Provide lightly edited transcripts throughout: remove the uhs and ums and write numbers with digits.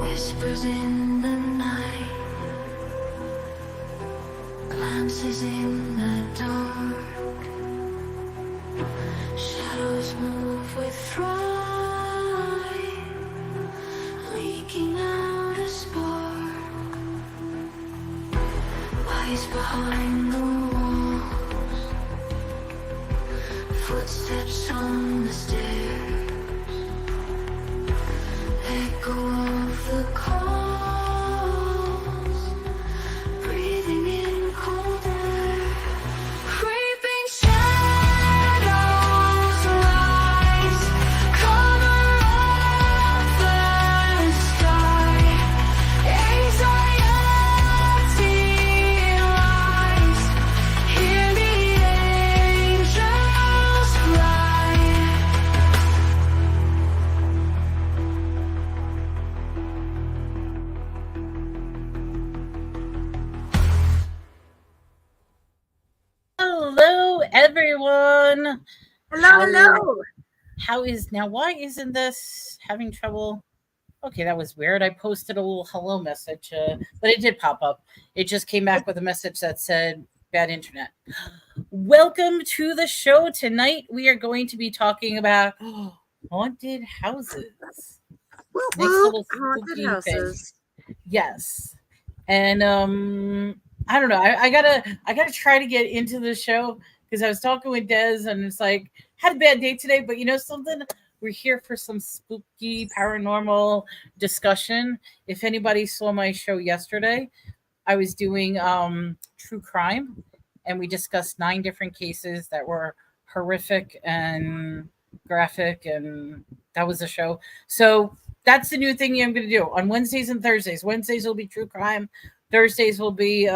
Whispers in the night, glances in the dark, shadows move with fright, leaking out a spark. Eyes behind the walls, footsteps on the stairs, echo of the calls, breathing in cold air. Creeping shadows rise, cover up the sky. Anxiety lies, hear the angels fly. Hello, everyone. Hello. How is now? Why isn't this having trouble? Okay, that was weird. I posted a little hello message, but it did pop up. It just came back with a message that said bad internet. Welcome to the show. Tonight we are going to be talking about haunted houses. Next little Haunted spooky houses. thing. Yes. And I don't know. I gotta try to get into the show because I was talking with Des and it's like had a bad day today, but you know something? We're here for some spooky paranormal discussion. If anybody saw my show yesterday, I was doing true crime and we discussed 9 different cases that were horrific and graphic, and that was the show. So that's the new thing I'm going to do on Wednesdays and Thursdays. Wednesdays will be true crime. Thursdays will be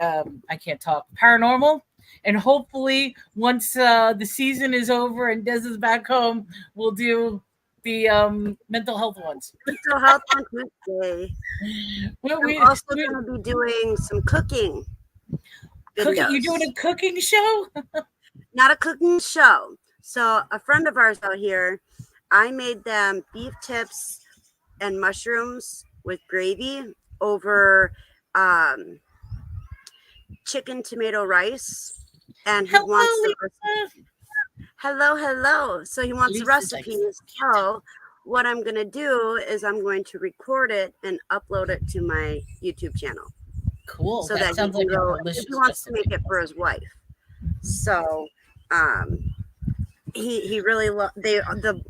I can't talk, paranormal. And hopefully once the season is over and Des is back home, we'll do the mental health ones. Mental health on Tuesday. We're also going to be doing some cooking. You're doing a cooking show? Not a cooking show. So a friend of ours out here, I made them beef tips and mushrooms with gravy over chicken tomato rice. And he wants the recipe. Hello. So he wants the recipes. So what I'm going to do is I'm going to record it and upload it to my YouTube channel. Cool. So that sounds like a delicious he wants recipe. To make it for his wife. So he really the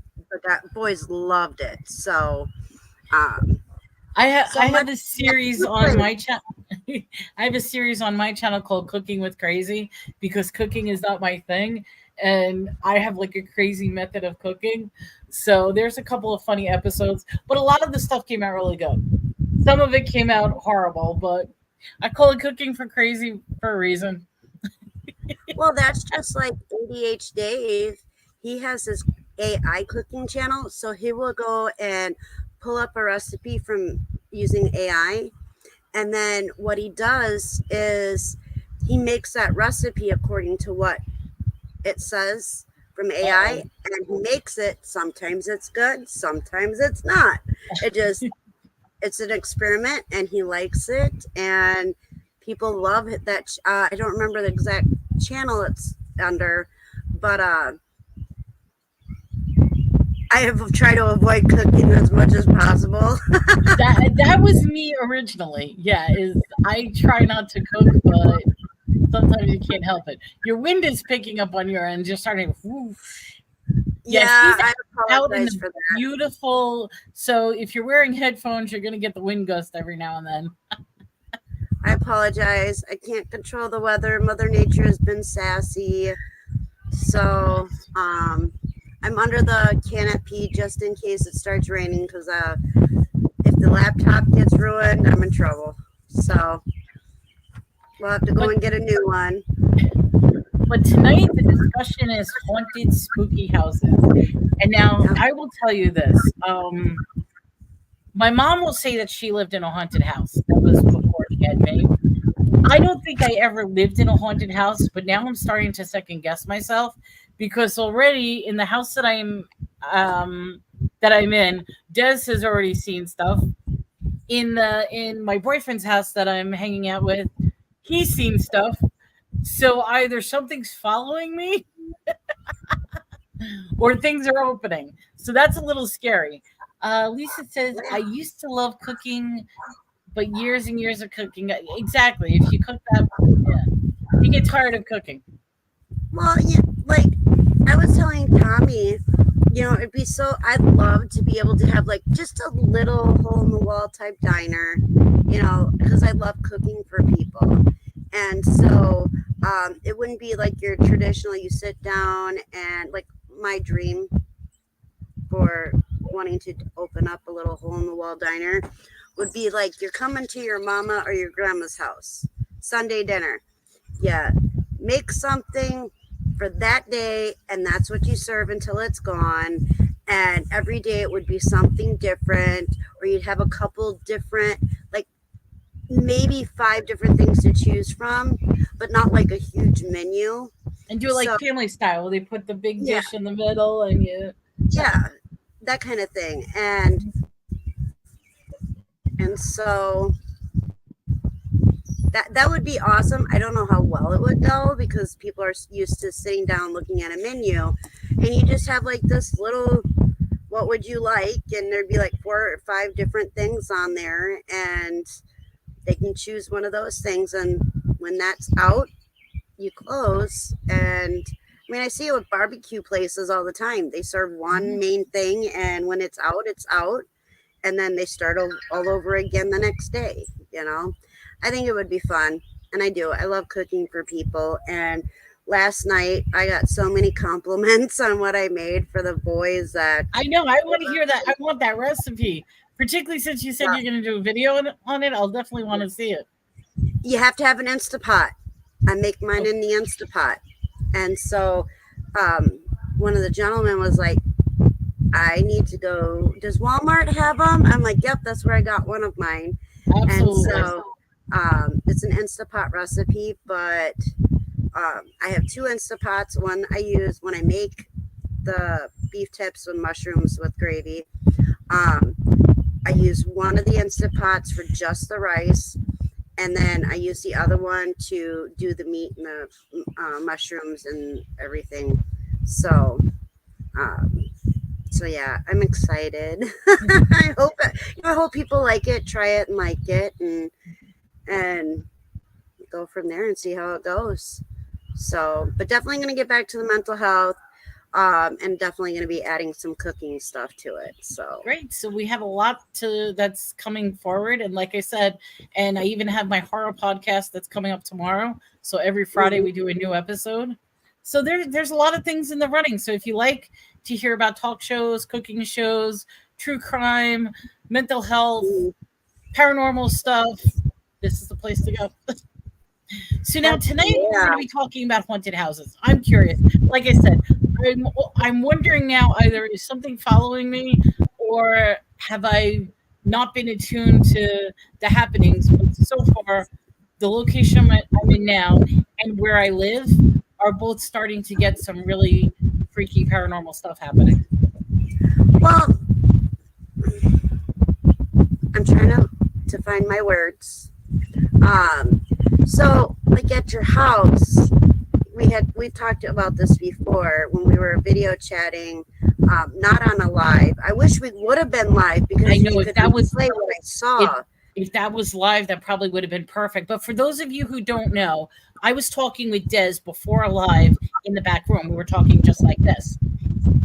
boys loved it. So I have a series on my channel. I have a series on my channel called Cooking with Crazy because cooking is not my thing. And I have like a crazy method of cooking. So there's a couple of funny episodes, but a lot of the stuff came out really good. Some of it came out horrible, but I call it Cooking for Crazy for a reason. Well, that's just like ADH Dave. He has his AI cooking channel. So he will go and pull up a recipe from using AI. And then what he does is he makes that recipe according to what it says from AI, and he makes it. Sometimes it's good, sometimes it's not. It's an experiment, and he likes it, and people love it. That I don't remember the exact channel it's under, but I have tried to avoid cooking as much as possible. that was me originally. Yeah, I try not to cook, but sometimes you can't help it. Your wind is picking up on your end. You're starting. Whoosh. Yeah, I out in the beautiful. So if you're wearing headphones, you're gonna get the wind gust every now and then. I apologize. I can't control the weather. Mother Nature has been sassy, so I'm under the canopy just in case it starts raining because if the laptop gets ruined, I'm in trouble. So we'll have to go and get a new one. But tonight the discussion is haunted, spooky houses. And now I will tell you this. My mom will say that she lived in a haunted house. That was before she had me. I don't think I ever lived in a haunted house, but now I'm starting to second guess myself because already in the house that I'm that I'm in. Des has already seen stuff. In my boyfriend's house that I'm hanging out with, he's seen stuff. So either something's following me or things are opening. So that's a little scary. Lisa says, I used to love cooking, but years and years of cooking. Exactly. If you cook that, yeah, you get tired of cooking. Well, yeah, like I was telling Tommy, it'd be so, I'd love to be able to have like just a little hole in the wall type diner, because I love cooking for people. And so it wouldn't be like your traditional, you sit down and like my dream for wanting to open up a little hole in the wall diner would be like you're coming to your mama or your grandma's house, Sunday dinner. Yeah, make something for that day, and that's what you serve until it's gone. And every day it would be something different, or you'd have a couple different, like maybe 5 different things to choose from, but not like a huge menu. And do it like family style. They put the big dish in the middle, and yeah, that kind of thing. And so that would be awesome. I don't know how well it would go because people are used to sitting down looking at a menu, and you just have like this little, what would you like? And there'd be like 4 or 5 different things on there, and they can choose one of those things. And when that's out, you close. And I mean, I see it with barbecue places all the time. They serve one main thing, and when it's out, and then they start all over again the next day. I think it would be fun, and I do. I love cooking for people. And last night I got so many compliments on what I made for the boys that I know. I want to hear that. I want that recipe, particularly since you said you're going to do a video on it. I'll definitely want to see it. You have to have an Instapot. I make mine in the Instapot. And so one of the gentlemen was like, I need to go. Does Walmart have them? I'm like, yep, that's where I got one of mine. Absolutely. And so it's an Instapot recipe, but I have 2 Instapots. One I use when I make the beef tips with mushrooms with gravy. I use one of the Instapots for just the rice, and then I use the other one to do the meat and the mushrooms and everything. So yeah, I'm excited. I hope people like it, try it and like it, and go from there and see how it goes. So, but definitely going to get back to the mental health, and definitely going to be adding some cooking stuff to it. So great. So we have a lot that's coming forward, and like I said, and I even have my horror podcast that's coming up tomorrow. So every Friday we do a new episode. So there's a lot of things in the running. So if you like to hear about talk shows, cooking shows, true crime, mental health, paranormal stuff, this is the place to go. So now tonight we're going to be talking about haunted houses. I'm curious. Like I said, I'm wondering now, either is something following me, or have I not been attuned to the happenings? But so far, the location I'm in now and where I live are both starting to get some really freaky paranormal stuff happening. Well, I'm trying to find my words. So like at your house, we talked about this before when we were video chatting, not on a live. I wish we would have been live, because I know if that was what I saw. If that was live, that probably would have been perfect. But for those of you who don't know, I was talking with Des before live in the back room. We were talking just like this.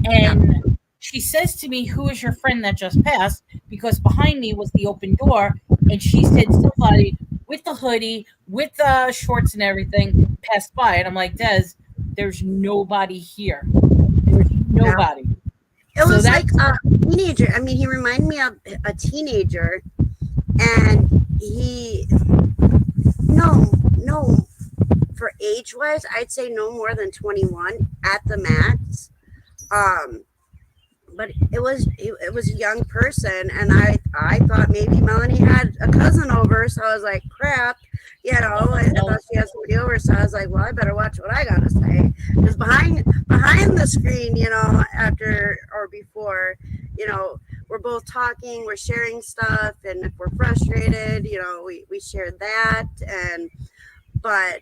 And she says to me, who is your friend that just passed? Because behind me was the open door. And she said somebody with the hoodie, with the shorts and everything passed by. And I'm like, Des, there's nobody here. There's nobody. It was like a teenager. I mean, he reminded me of a teenager. And no, for age-wise, I'd say no more than 21 at the max. but it was a young person, and I thought maybe Melanie had a cousin over, so I was like, crap, you know, I thought she had somebody over, so I was like, well, I better watch what I gotta say, because behind the screen, you know, after or before, you know, we're both talking, we're sharing stuff, and if we're frustrated, you know, we share that, and but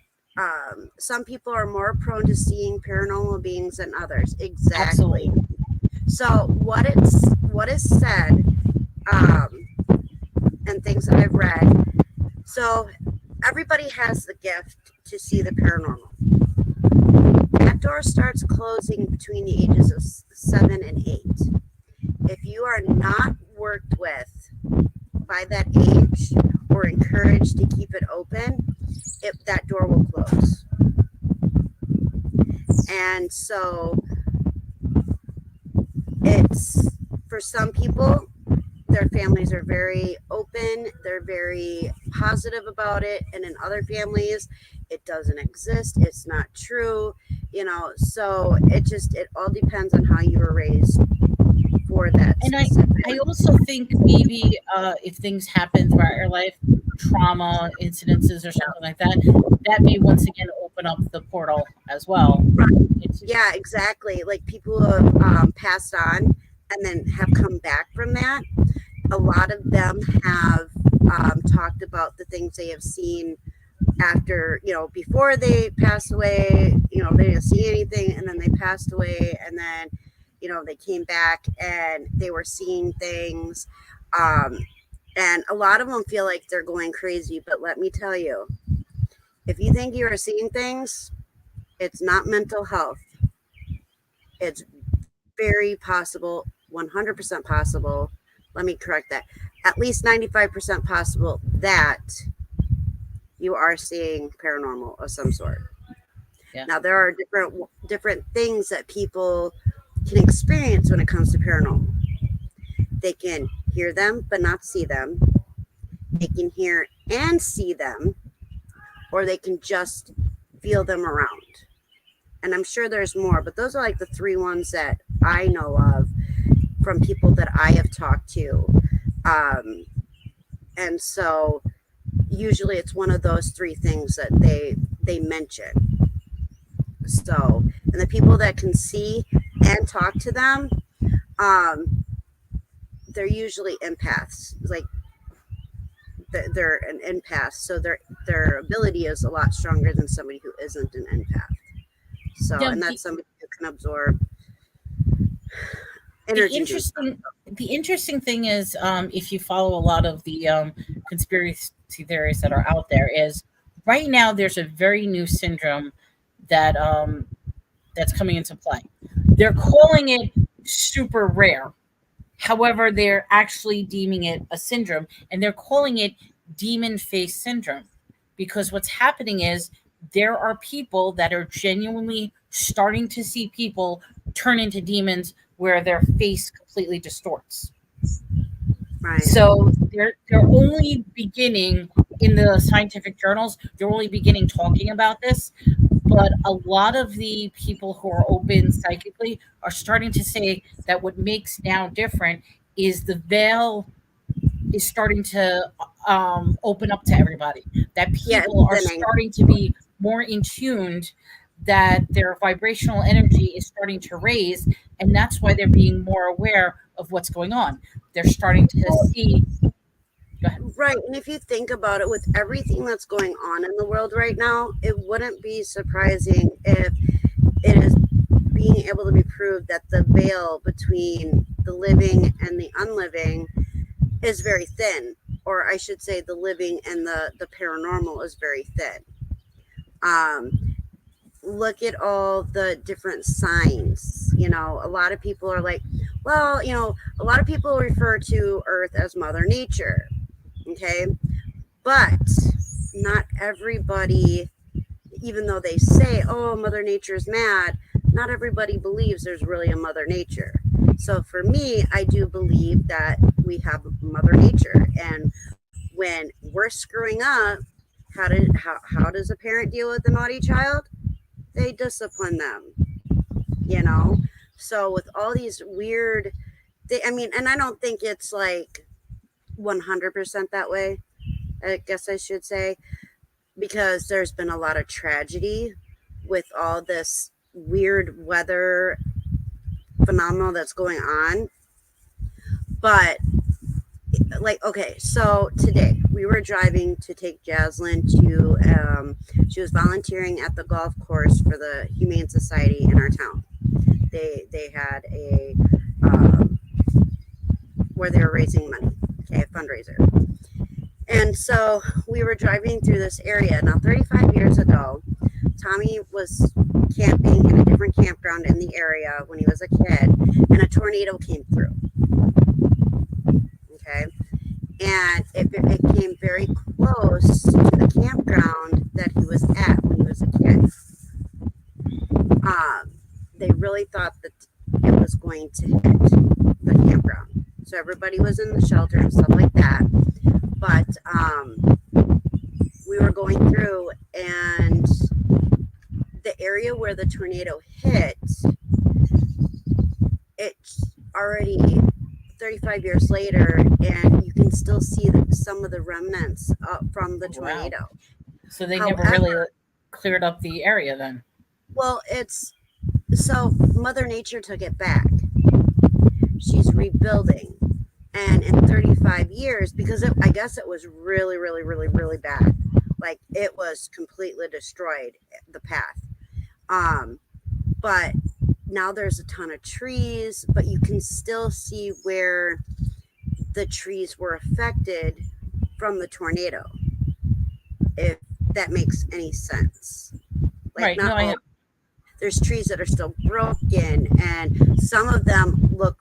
some people are more prone to seeing paranormal beings than others. Exactly. Absolutely. So what is said, and things that I've read. So everybody has the gift to see the paranormal. That door starts closing between the ages of 7 and 8. If you are not worked with by that age or encouraged to keep it open, that door will close. And so it's, for some people, their families are very open, they're very positive about it, and in other families it doesn't exist, it's not true, you know. So it all depends on how you were raised for that And specific. I also think maybe if things happen throughout your life, trauma incidences or something like that, that may once again open up the portal as well. Yeah, exactly. Like people who have passed on and then have come back from that. A lot of them have talked about the things they have seen after, you know, before they passed away. You know, they didn't see anything, and then they passed away, and then, you know, they came back and they were seeing things. Um, and a lot of them feel like they're going crazy. But let me tell you, if you think you are seeing things, it's not mental health. It's very possible, 100% possible. Let me correct that. At least 95% possible that you are seeing paranormal of some sort. Yeah. Now there are different things that people can experience when it comes to paranormal. They can hear them but not see them. They can hear and see them, or they can just feel them around. And I'm sure there's more, but those are like the three ones that I know of from people that I have talked to. And so usually it's one of those three things that they mention. So, and the people that can see and talk to them, they're usually empaths. Like they're an empath, so their ability is a lot stronger than somebody who isn't an empath. So, Yeah, and that's somebody who can absorb the energies. interesting thing is, if you follow a lot of the conspiracy theories that are out there, is right now there's a very new syndrome that that's coming into play. They're calling it super rare. However, they're actually deeming it a syndrome, and they're calling it demon face syndrome, because what's happening is there are people that are genuinely starting to see people turn into demons where their face completely distorts. Right. So they're only beginning in the scientific journals. They're only beginning talking about this, but a lot of the people who are open psychically are starting to say that what makes now different is the veil is starting to open up to everybody. That Yeah, people are it's thinning. starting to be more in tuned, that their vibrational energy is starting to raise, and that's why they're being more aware of what's going on. They're starting to see. Go ahead. Right. And if you think about it, with everything that's going on in the world right now, it wouldn't be surprising if it is being able to be proved that the veil between the living and the unliving is very thin. Or I should say the living and the paranormal is very thin. Look at all the different signs. You know, a lot of people are like, well, you know, a lot of people refer to Earth as Mother Nature. Okay. But not everybody, even though they say, oh, Mother Nature is mad, not everybody believes there's really a Mother Nature. So for me, I do believe that we have Mother Nature. And when we're screwing up, how does a parent deal with a naughty child? They discipline them, you know. So with all these weird, I mean, and I don't think it's like 100% that way, I guess I should say, because there's been a lot of tragedy with all this weird weather phenomenon that's going on. But like, okay, so today we were driving to take Jaslyn to she was volunteering at the golf course for the Humane Society in our town. They had a where they were raising money, okay, a fundraiser. And so we were driving through this area. Now 35 years ago, Tommy was camping in a different campground in the area when he was a kid, and a tornado came through. Okay. And it came very close to the campground that he was at when he was a kid. They really thought that it was going to hit the campground. So everybody was in the shelter and stuff like that. But we were going through, and the area where the tornado hit, it's already 35 years later, and you can still see some of the remnants from the tornado. Wow. So they never really cleared up the area then? Well, so Mother Nature took it back. She's rebuilding. And in 35 years, because I guess it was really, really, really, really bad. Like, it was completely destroyed, the path. But now there's a ton of trees, but you can still see where the trees were affected from the tornado, if that makes any sense. Like, Right. There's trees that are still broken, and some of them look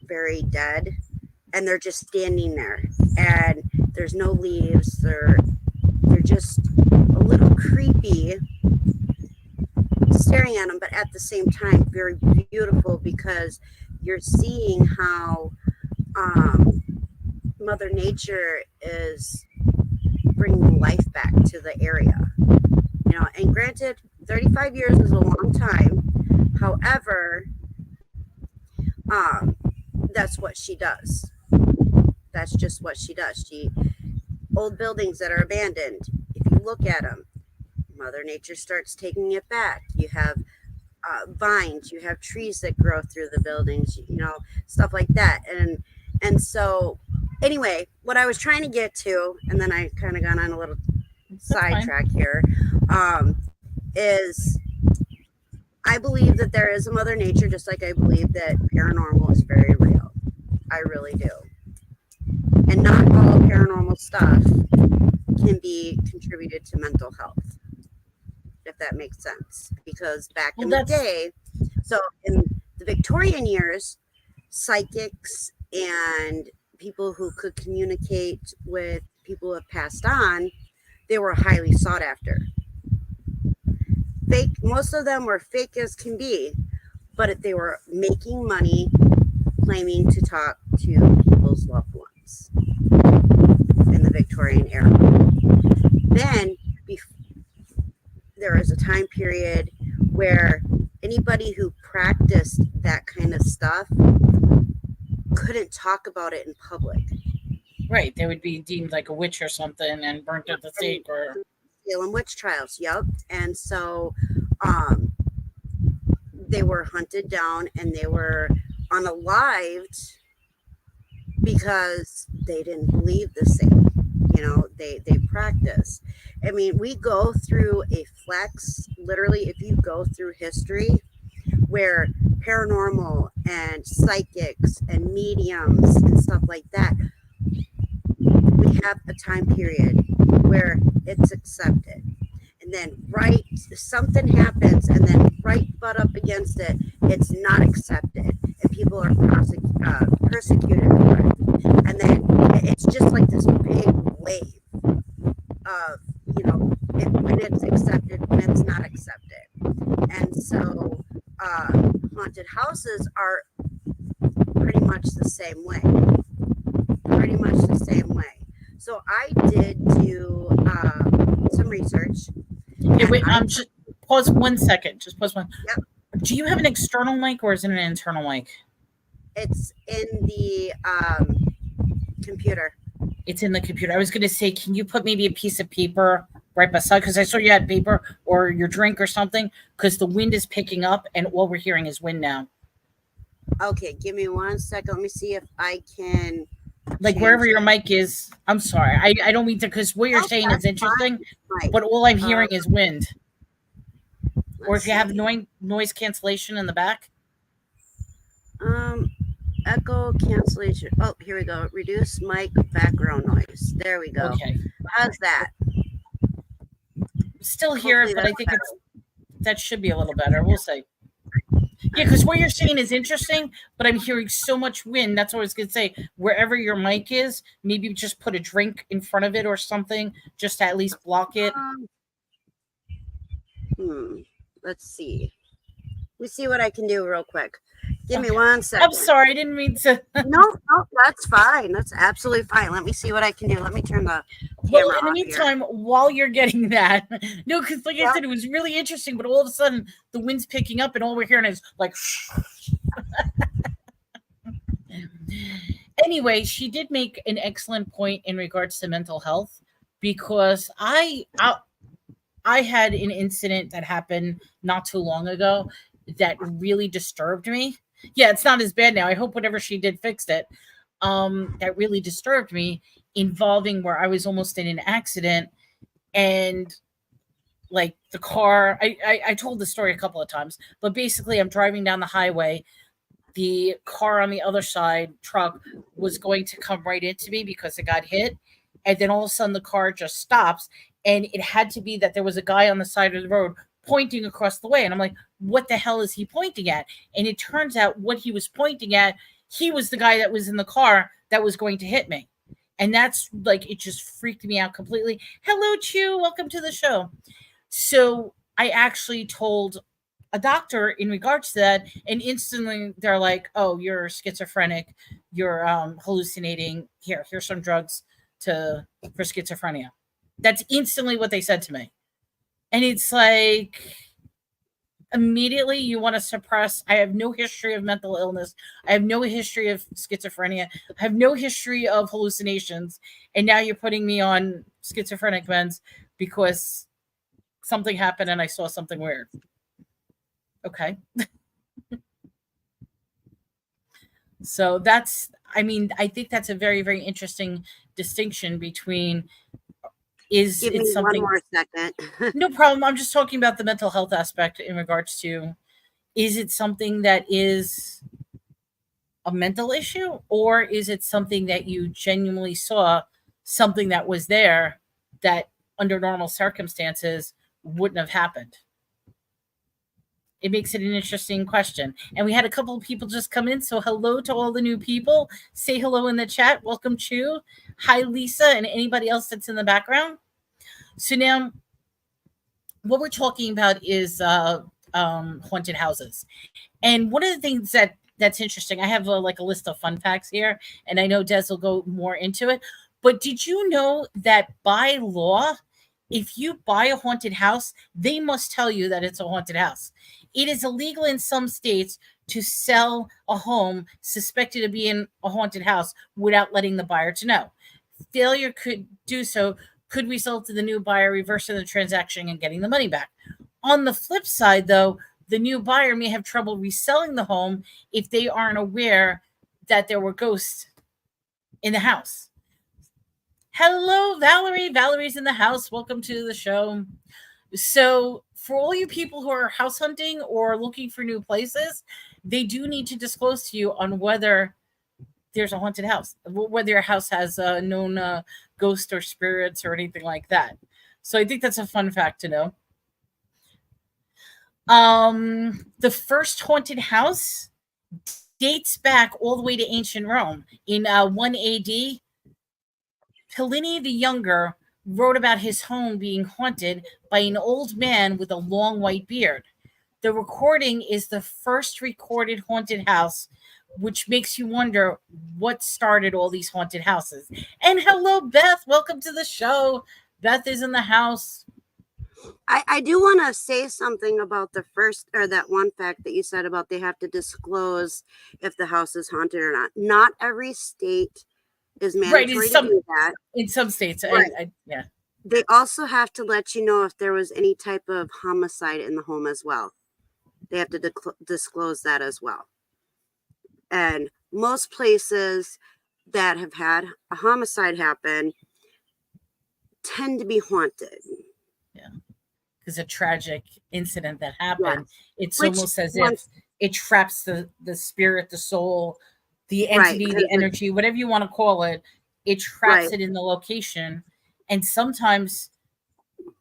very dead, and they're just standing there, and there's no leaves. They're just a little creepy staring at them, but at the same time very beautiful, because you're seeing how Mother Nature is bringing life back to the area. And granted, 35 years is a long time. However, that's what she does. That's just what she does. Old buildings that are abandoned, if you look at them, Mother Nature starts taking it back. You have vines, you have trees that grow through the buildings, stuff like that. And so anyway, what I was trying to get to, and then I kind of got on a little sidetrack here, is I believe that there is a Mother Nature, just like I believe that paranormal is very real. I really do. And not all paranormal stuff can be contributed to mental health, if that makes sense. Because back in the day, so in the Victorian years, psychics and people who could communicate with people who have passed on, they were highly sought after. Most of them were fake as can be, but they were making money claiming to talk to people's loved ones in the Victorian era. Then there was a time period where anybody who practiced that kind of stuff couldn't talk about it in public. Right. They would be deemed like a witch or something and burnt at the stake, or Salem witch trials. Yep. And so they were hunted down and they were unalived because they didn't believe the same. They practice. I mean, we go through a flex, literally, if you go through history, where paranormal and psychics and mediums and stuff like that, we have a time period where it's accepted. And then something happens, and then butt up against it, it's not accepted, and people are persecuted for it. And then it's just like this big wave of, when it's accepted, when it's not accepted. And so haunted houses are pretty much the same way. So I did do some research. Okay, wait, just pause 1 second. Just pause one. Yep. Do you have an external mic or is it an internal mic? It's in the computer. It's in the computer. I was going to say, can you put maybe a piece of paper right beside? Because I saw you had paper or your drink or something. Because the wind is picking up, and all we're hearing is wind now. Okay, give me 1 second. Let me see if I can. Like wherever your mic is. I'm sorry. I don't mean to, because what you're saying is interesting, but all I'm hearing is wind. Or if you have noise cancellation in the back. Echo cancellation. Oh, here we go. Reduce mic background noise. There we go. Okay. How's that? Still hear it, but I think that should be a little better. We'll see. Yeah, because what you're saying is interesting, but I'm hearing so much wind. That's what I was going to say. Wherever your mic is, maybe just put a drink in front of it or something, just to at least block it. Let's see. Let me see what I can do real quick. Give me 1 second. I'm sorry, I didn't mean to. No, that's fine. That's absolutely fine. Let me see what I can do. Let me turn the camera Well, in the off meantime, here. While you're getting that, no, because like I said, it was really interesting, but all of a sudden the wind's picking up and all we're hearing is like. Anyway, she did make an excellent point in regards to mental health, because I had an incident that happened not too long ago that really disturbed me. Yeah, it's not as bad now. I hope whatever she did fixed it. That really disturbed me, involving where I was almost in an accident, and like the car. I told the story a couple of times, but basically I'm driving down the highway. The car on the other side, truck, was going to come right into me because it got hit. And then all of a sudden the car just stops. And it had to be that there was a guy on the side of the road pointing across the way. And I'm like, what the hell is he pointing at? And it turns out what he was pointing at, he was the guy that was in the car that was going to hit me. And that's like, it just freaked me out completely. Hello, Chew. Welcome to the show. So I actually told a doctor in regards to that, and instantly they're like, oh, you're schizophrenic, you're hallucinating, here's some drugs for schizophrenia. That's instantly what they said to me. And it's like, immediately you want to suppress. I have no history of mental illness, I have no history of schizophrenia, I have no history of hallucinations, and now you're putting me on schizophrenic meds because something happened and I saw something weird. Okay. So that's, I mean, I think that's a very, very interesting distinction between, is Give it me something? 1 more second. No problem. I'm just talking about the mental health aspect in regards to, is it something that is a mental issue, or is it something that you genuinely saw something that was there that under normal circumstances wouldn't have happened? It makes it an interesting question. And we had a couple of people just come in. So hello to all the new people. Say hello in the chat. Welcome, Chu. Hi, Lisa, and anybody else that's in the background. So now what we're talking about is haunted houses. And one of the things that's interesting, I have a list of fun facts here, and I know Des will go more into it. But did you know that by law, if you buy a haunted house, they must tell you that it's a haunted house? It is illegal in some states to sell a home suspected of being a haunted house without letting the buyer to know. Failure could result in the new buyer reversing the transaction and getting the money back. On the flip side, though, the new buyer may have trouble reselling the home if they aren't aware that there were ghosts in the house. Hello, Valerie. Valerie's in the house. Welcome to the show. So for all you people who are house hunting or looking for new places, they do need to disclose to you on whether there's a haunted house, whether your house has known ghosts or spirits or anything like that. So I think that's a fun fact to know. The first haunted house dates back all the way to ancient Rome. In 1 AD, Pliny the Younger wrote about his home being haunted by an old man with a long white beard. The recording is the first recorded haunted house, which makes you wonder what started all these haunted houses. And hello, Beth. Welcome to the show. Beth is in the house. I do want to say something about the first, or that one fact that you said about they have to disclose if the house is haunted or not. Not every state is Right. mandatory to do that. In some states, Right. yeah. They also have to let you know if there was any type of homicide in the home as well. They have to disclose that as well. And most places that have had a homicide happen tend to be haunted. Yeah. Because a tragic incident that happened, it's Which almost as once- if it traps the spirit, the soul, the Right, entity, because the energy, whatever you want to call it. It traps Right. it in the location. And sometimes,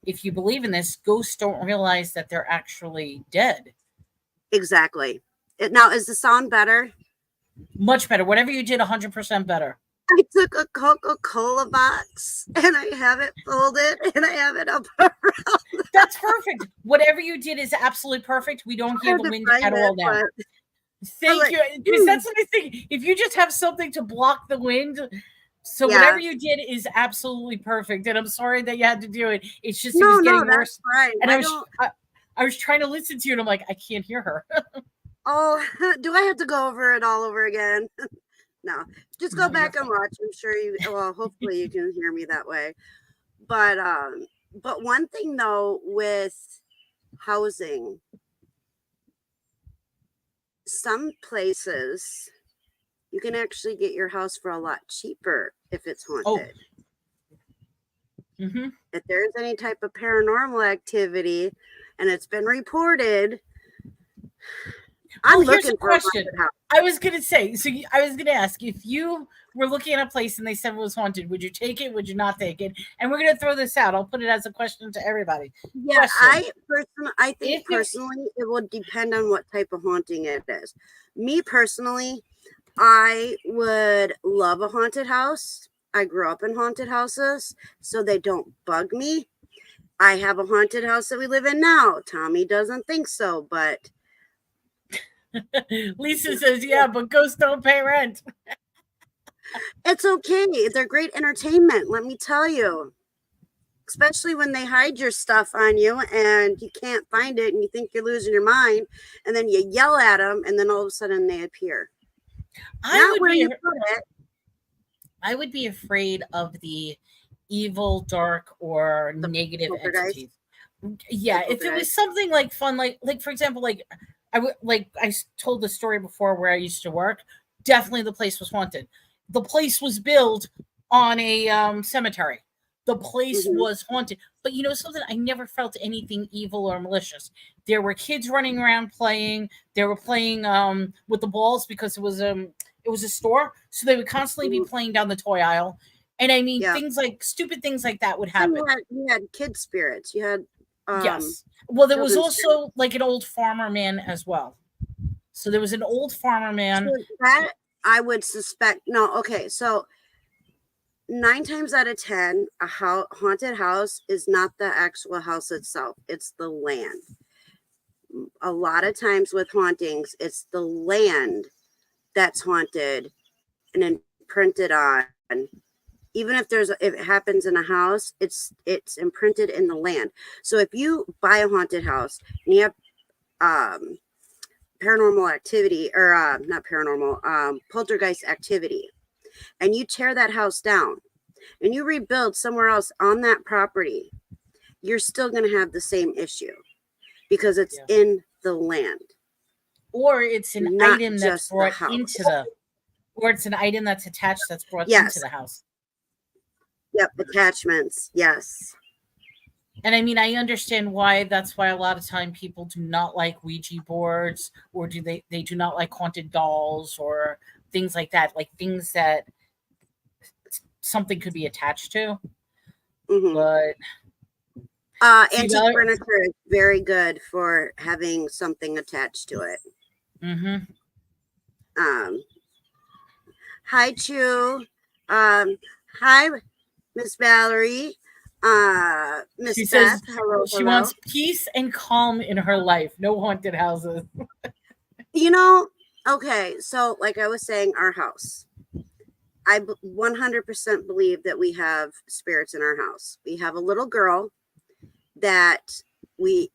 if you believe in this, ghosts don't realize that they're actually dead. Exactly. Now, is the sound better? Much better. Whatever you did, 100% better. I took a Coca-Cola box and I have it folded and I have it up around. That's perfect. Whatever you did is absolutely perfect. We don't hear the wind at all now. Thank like, you. Because that's what I think. If you just have something to block the wind, so Yeah. whatever you did is absolutely perfect. And I'm sorry that you had to do it. It's just it No, was getting that's worse. fine. And I I was trying to listen to you, and I'm like, I can't hear her. Oh, do I have to go over it all over again? No, just go No, back you're and watch. I'm sure you. Well, hopefully you can hear me that way. But one thing though with housing, some places you can actually get your house for a lot cheaper if it's haunted. Mm-hmm. If there's any type of paranormal activity and it's been reported, I'm Here's looking a for a question. haunted house. I was gonna say, I was gonna ask, if you were looking at a place and they said it was haunted, would you take it? Would you not take it? And we're gonna throw this out. I'll put it as a question to everybody. Yeah, Question. I think If it- personally it would depend on what type of haunting it is. Me personally, I would love a haunted house. I grew up in haunted houses, so they don't bug me. I have a haunted house that we live in now. Tommy doesn't think so, but Lisa says, yeah, but ghosts don't pay rent. it's okay. They're great entertainment, let me tell you. Especially when they hide your stuff on you and you can't find it and you think you're losing your mind, and then you yell at them and then all of a sudden they appear. Not where you put it. I would be afraid of the evil, dark, or negative poltergeist? entities. Yeah, if it was something like fun, like for example, like I told the story before where I used to work. Definitely, the place was haunted. The place was built on a cemetery. The place was haunted. But you know something? I never felt anything evil or malicious. There were kids running around playing. They were playing with the balls because it was a store, so they would constantly be playing down the toy aisle. And I mean, things like stupid things like that would happen. You had kid spirits. You had yes. Well, there was children's also like an old farmer man as well. So there was an old farmer man. So that I would suspect. No, okay. So 9 times out of 10, a haunted house is not the actual house itself. It's the land. A lot of times with hauntings, it's the land that's haunted and imprinted on. Even if if it happens in a house, it's imprinted in the land. So if you buy a haunted house and you have paranormal activity, or not paranormal, poltergeist activity, and you tear that house down and you rebuild somewhere else on that property, you're still going to have the same issue because it's in the land. Or it's an not item that's brought into or it's an item that's attached that's brought into the house. Yep, attachments. Yes. And I mean, I understand why. That's why a lot of time people do not like Ouija boards, or they do not like haunted dolls or things like that, like things that something could be attached to. But antique furniture is very good for having something attached to it. Hi, Chu. Hi, Miss Valerie. Miss She Beth. says hello. She wants peace and calm in her life. No haunted houses. You know, okay. So, like I was saying, our house. I 100% believe that we have spirits in our house. We have a little girl that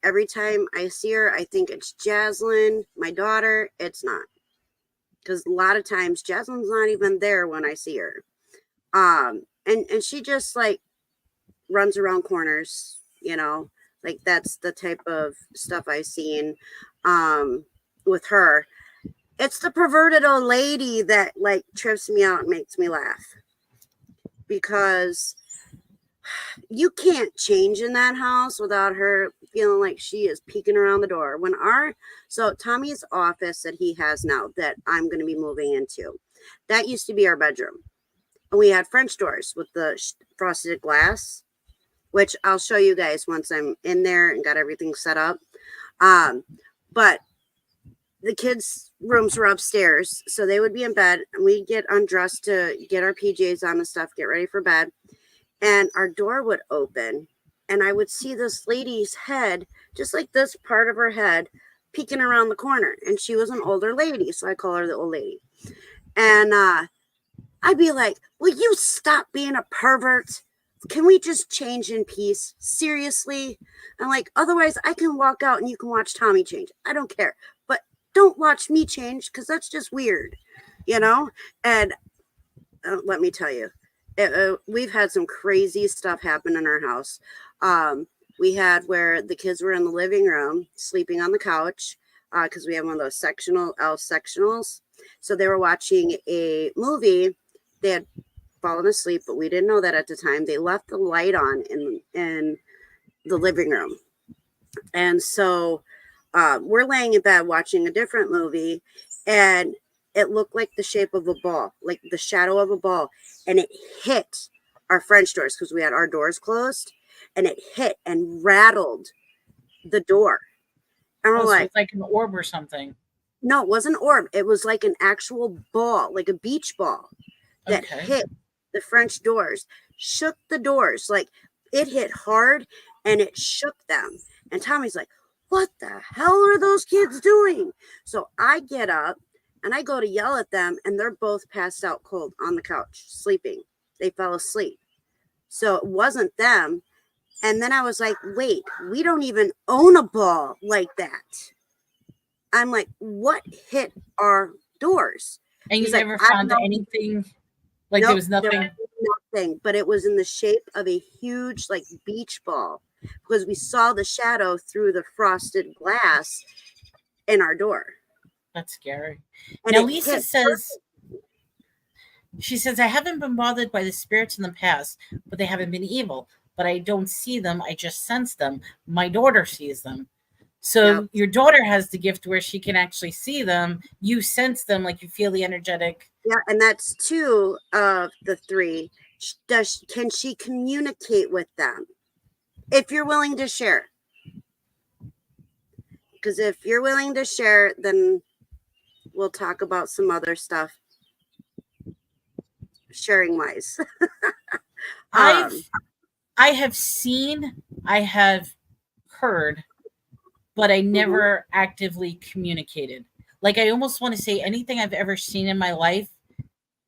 every time I see her, I think it's Jaslyn, my daughter. It's not, because a lot of times Jaslyn's not even there when I see her. And she just like runs around corners, like that's the type of stuff I've seen with her. It's the perverted old lady that like trips me out and makes me laugh, because you can't change in that house without her feeling like she is peeking around the door. So Tommy's office that he has now that I'm going to be moving into, that used to be our bedroom. And we had French doors with the frosted glass, which I'll show you guys once I'm in there and got everything set up. But the kids' rooms were upstairs, so they would be in bed, and we'd get undressed to get our PJs on and stuff, get ready for bed. And our door would open, and I would see this lady's head, just like this part of her head, peeking around the corner. And she was an older lady, so I call her the old lady. And I'd be like, will you stop being a pervert? Can we just change in peace? Seriously? I'm like, otherwise I can walk out and you can watch Tommy change. I don't care. But don't watch me change, because that's just weird, And let me tell you, we've had some crazy stuff happen in our house. We had where the kids were in the living room sleeping on the couch, because we have one of those sectionals. So they were watching a movie. They had fallen asleep, but we didn't know that at the time. They left the light on in the living room. And so we're laying in bed watching a different movie, and it looked like the shape of a ball, like the shadow of a ball. And it hit our French doors, because we had our doors closed, and it hit and rattled the door. And we're So like, it's like an orb or something. no, it wasn't an orb. It was like an actual ball, like a beach ball that hit the French doors, shook the doors. Like, it hit hard and it shook them. And Tommy's like, what the hell are those kids doing? So I get up and I go to yell at them, and they're both passed out cold on the couch, sleeping. They fell asleep. So it wasn't them. And then I was like, wait, we don't even own a ball like that. I'm like, what hit our doors? And you He's like, never I found don't know. anything? Like Nope, there was nothing? there was nothing, but it was in the shape of a huge like beach ball, because we saw the shadow through the frosted glass in our door. That's scary. And Now it Lisa hit says, she says, I haven't been bothered by the spirits in the past, but they haven't been evil. But I don't see them. I just sense them. My daughter sees them. So Yep. your daughter has the gift where she can actually see them. You sense them, like you feel the energetic. Yeah, and that's 2 of the 3. Can she communicate with them? If you're willing to share. Because if you're willing to share, then we'll talk about some other stuff sharing wise. I have seen, I have heard, but I never actively communicated. Like, I almost want to say anything I've ever seen in my life,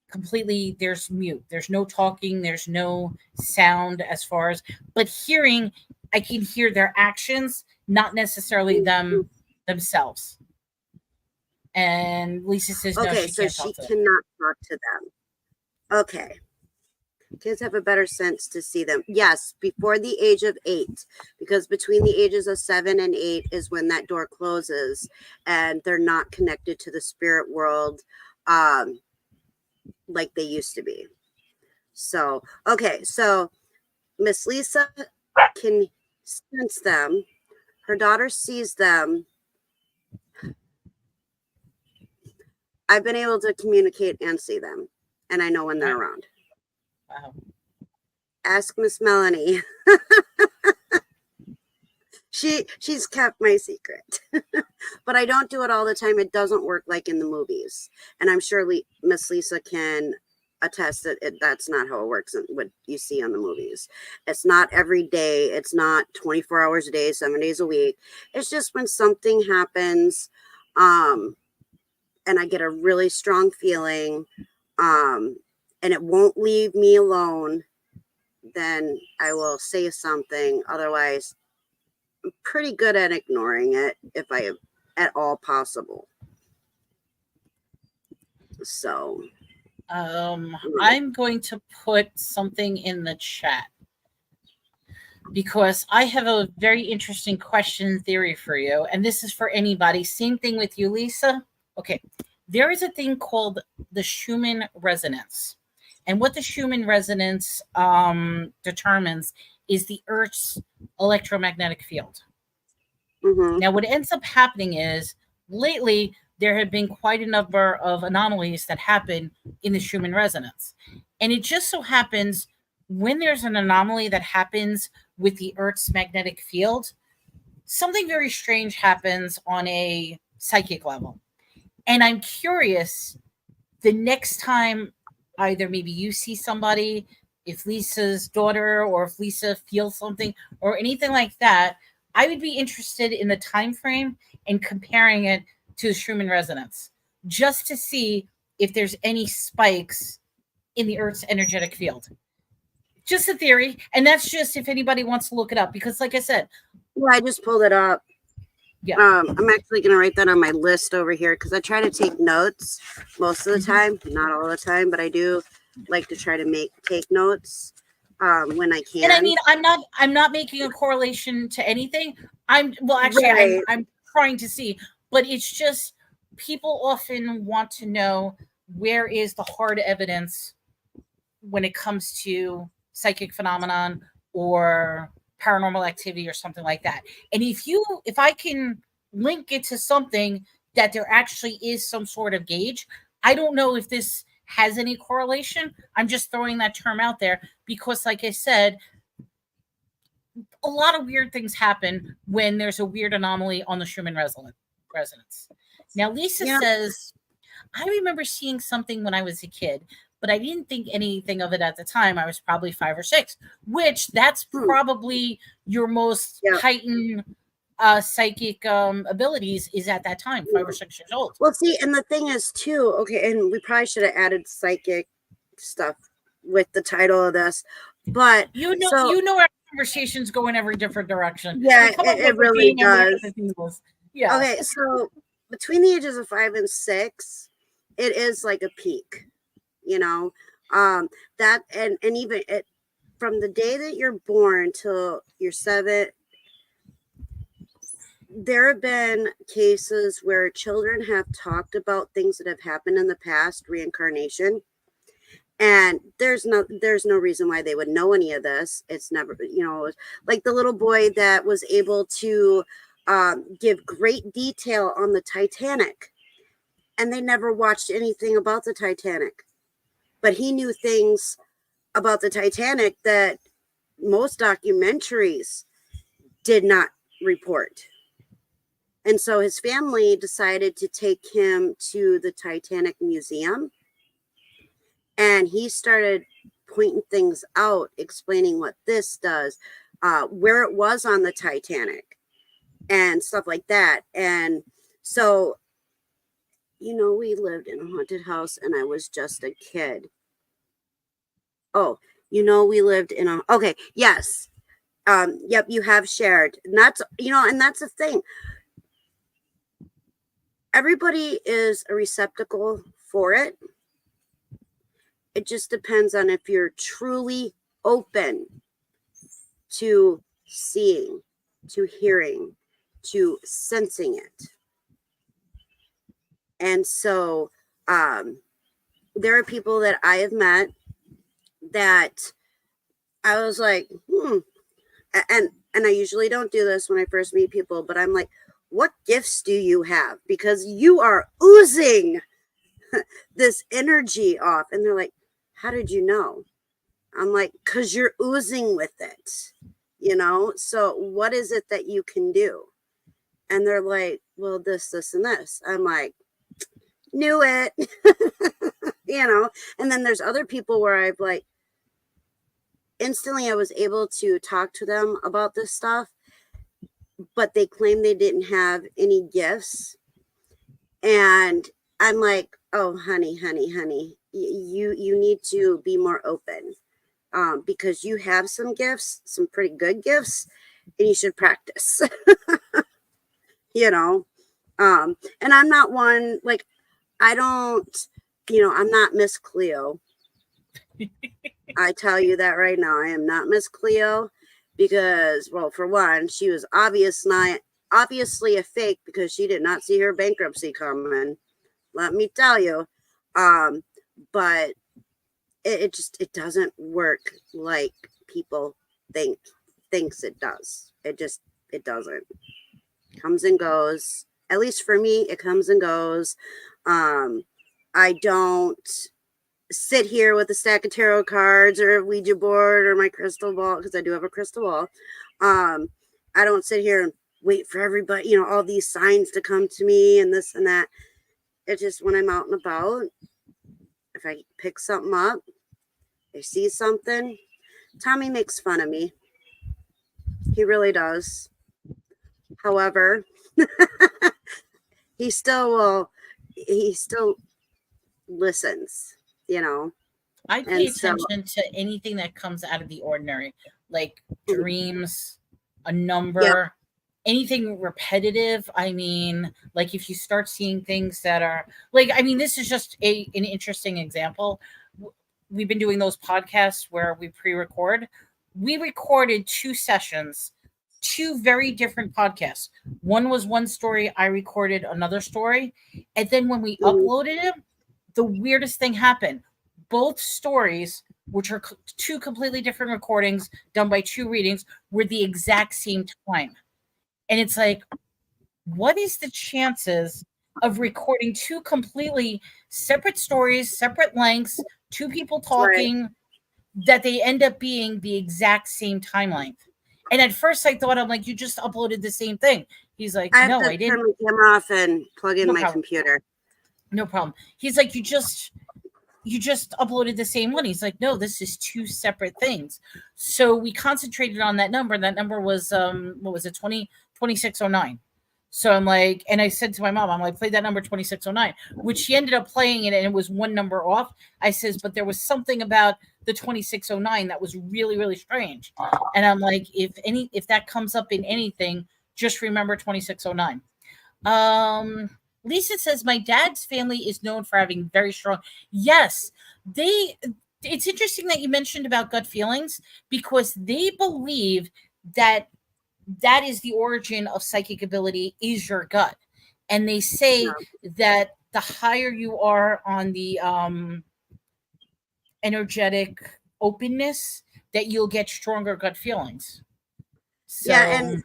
completely, there's mute. There's no talking. There's no sound as far as, but hearing, I can hear their actions, not necessarily them themselves. And Lisa says, no, Okay, she so can't she talk to them. cannot talk to them. Okay. Kids have a better sense to see them. Yes, before the age of 8, because between the ages of 7 and 8 is when that door closes and they're not connected to the spirit world like they used to be. So, okay, so Miss Lisa can sense them. Her daughter sees them. I've been able to communicate and see them, and I know when they're around. Wow. Ask Miss Melanie. She's kept my secret. But I don't do it all the time. It doesn't work like in the movies. And I'm sure Miss Lisa can attest that that's not how it works in what you see on the movies. It's not every day. It's not 24 hours a day, 7 days a week. It's just when something happens, and I get a really strong feeling, and it won't leave me alone, then I will say something. Otherwise, pretty good at ignoring it if I at all possible. So I'm going to put something in the chat because I have a very interesting question theory for you, and this is for anybody. Same thing with you, Lisa. Okay, there is a thing called the Schumann resonance, and what the Schumann resonance determines is the Earth's electromagnetic field. mhm. Now, what ends up happening is lately there have been quite a number of anomalies that happen in the Schumann resonance. And it just so happens when there's an anomaly that happens with the Earth's magnetic field, something very strange happens on a psychic level. And I'm curious the next time either maybe you see somebody, if Lisa's daughter or if Lisa feels something or anything like that, I would be interested in the time frame and comparing it to the Schumann resonance just to see if there's any spikes in the Earth's energetic field. Just a theory, and that's just if anybody wants to look it up because, like I said, Yeah, I just pulled it up. yeah. I'm actually going to write that on my list over here because I try to take notes most of the time, not all the time, but I do like to try to take notes when I can. And I mean, I'm not making a correlation to anything. I'm trying to see, but it's just people often want to know where is the hard evidence when it comes to psychic phenomenon or paranormal activity or something like that. And if I can link it to something that there actually is some sort of gauge, I don't know if this has any correlation. I'm just throwing that term out there because, like I said, a lot of weird things happen when there's a weird anomaly on the Schumann resonance. Now, Lisa says, I remember seeing something when I was a kid, but I didn't think anything of it at the time. I was probably 5 or 6, which that's probably your most heightened psychic abilities is at that time, 5 or 6 years old. Well, see, and the thing is too, okay, and we probably should have added psychic stuff with the title of this, but you know our conversations go in every different direction. Yeah, it really does. Yeah. Okay, so between the ages of 5 and 6, it is like a peak, you know, that and even it from the day that you're born till you're 7. There have been cases where children have talked about things that have happened in the past, reincarnation, and there's no reason why they would know any of this. It's never, you know, like the little boy that was able to give great detail on the Titanic, and they never watched anything about the Titanic, but he knew things about the Titanic that most documentaries did not report. And so his family decided to take him to the Titanic Museum. And he started pointing things out, explaining what this does, where it was on the Titanic and stuff like that. And so, you know, we lived in a haunted house and I was just a kid. Oh, you know, we lived in a, okay, yes. Yep, you have shared. And that's, you know, and that's the thing. Everybody is a receptacle for it. It just depends on if you're truly open to seeing, to hearing, to sensing it. And so there are people that I have met that I was like, and I usually don't do this when I first meet people, but I'm like, what gifts do you have? Because you are oozing this energy off. And they're like, how did you know? I'm like, because you're oozing with it, you know? So what is it that you can do? And they're like, well, this, and this. I'm like, knew it, you know? And then there's other people where I've like, instantly I was able to talk to them about this stuff, but they claim they didn't have any gifts. And I'm like, oh, honey, you need to be more open, because you have some gifts, some pretty good gifts, and you should practice. You know, and I'm not one, like, I don't, I'm not Miss Cleo. I tell you that right now. I am not Miss Cleo because, well, for one, she was obviously a fake because she did not see her bankruptcy coming. Let me tell you. But it doesn't work like people thinks it does. It doesn't. Comes and goes. At least for me, it comes and goes. I don't sit here with a stack of tarot cards or a Ouija board or my crystal ball, because I do have a crystal ball. I don't sit here and wait for everybody, all these signs to come to me and this and that. It's just when I'm out and about, if I pick something up, I see something. Tommy makes fun of me. He really does. However, he still listens, I pay And so- attention to anything that comes out of the ordinary, like dreams, a number, anything repetitive. I mean, like if you start seeing things that are like, I mean, this is just an interesting example. We've been doing those podcasts where we pre-record. We recorded 2 sessions, 2 very different podcasts. One was one story, I recorded another story. And then when we uploaded it, the weirdest thing happened. Both stories, which are 2 completely different recordings done by 2 readings, were the exact same time. And it's like, what is the chances of recording 2 completely separate stories, separate lengths, 2 people talking, that they end up being the exact same time length? And at first I thought, I'm like, you just uploaded the same thing. He's like, no, I didn't. Turn my camera off and plug in my computer. No problem. He's like, you just uploaded the same one. He's like, no, this is 2 separate things. So we concentrated on that number. That number was what was it, 2609. So I'm like, and I said to my mom, I'm like, play that number 2609, which she ended up playing it, and it was one number off. I says, but there was something about the 2609 that was really, really strange. And I'm like, if that comes up in anything, just remember 2609. Lisa says, my dad's family is known for having very strong. Yes, it's interesting that you mentioned about gut feelings, because they believe that is the origin of psychic ability, is your gut. And they say that the higher you are on the energetic openness, that you'll get stronger gut feelings. So, and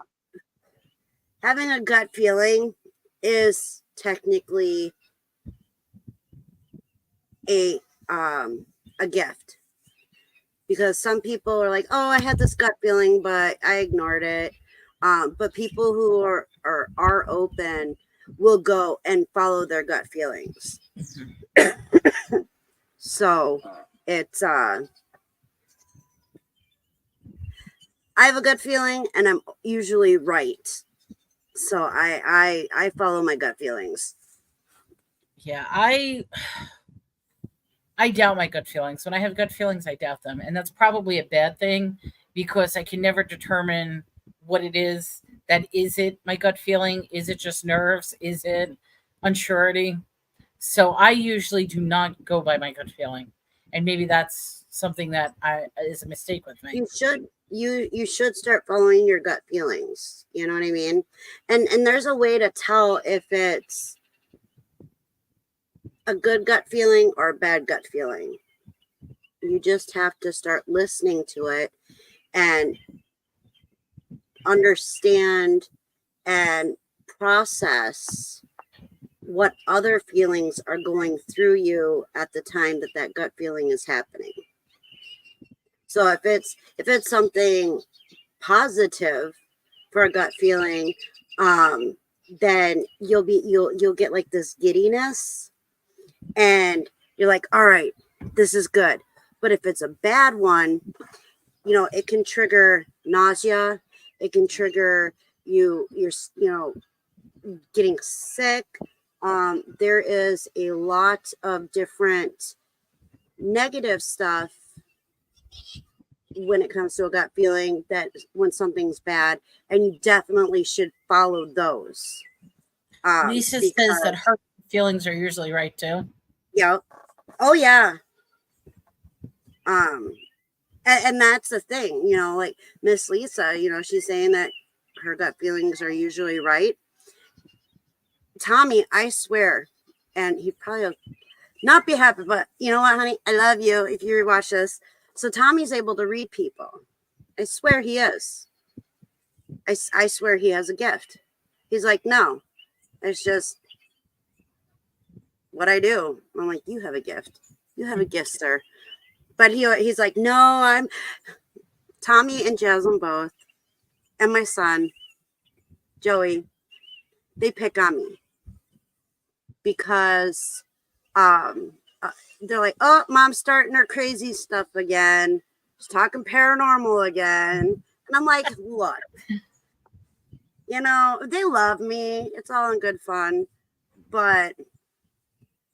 having a gut feeling is technically a gift, because some people are like, oh, I had this gut feeling, but I ignored it. But people who are open will go and follow their gut feelings. So it's I have a gut feeling, and I'm usually right. So I follow my gut feelings. Yeah, I doubt my gut feelings. When I have gut feelings, I doubt them. And that's probably a bad thing, because I can never determine what it is. That is it my gut feeling? Is it just nerves? Is it unsurety? So I usually do not go by my gut feeling. And maybe that's something that is a mistake with me. You should start following your gut feelings. You know what I mean? And there's a way to tell if it's a good gut feeling or a bad gut feeling. You just have to start listening to it and understand and process what other feelings are going through you at the time that gut feeling is happening. So if it's something positive for a gut feeling, then you'll get like this giddiness, and you're like, all right, this is good. But if it's a bad one, it can trigger nausea. It can trigger you're getting sick. There is a lot of different negative stuff when it comes to a gut feeling, that when something's bad, and you definitely should follow those. Lisa says that her feelings are usually right too. Yeah. Oh yeah. And that's the thing, you know, like Miss Lisa, you know, she's saying that her gut feelings are usually right. Tommy, I swear, and he probably will not be happy, but you know what, honey? I love you if you watch this. So Tommy's able to read people. I swear he is. I swear he has a gift. He's like, no, it's just what I do. I'm like, you have a gift. You have a gift, sir. But he's like, no, I'm Tommy and Jasmine both, and my son, Joey, they pick on me because they're like, oh, mom's starting her crazy stuff again. She's talking paranormal again. And I'm like, look, you know, they love me. It's all in good fun. But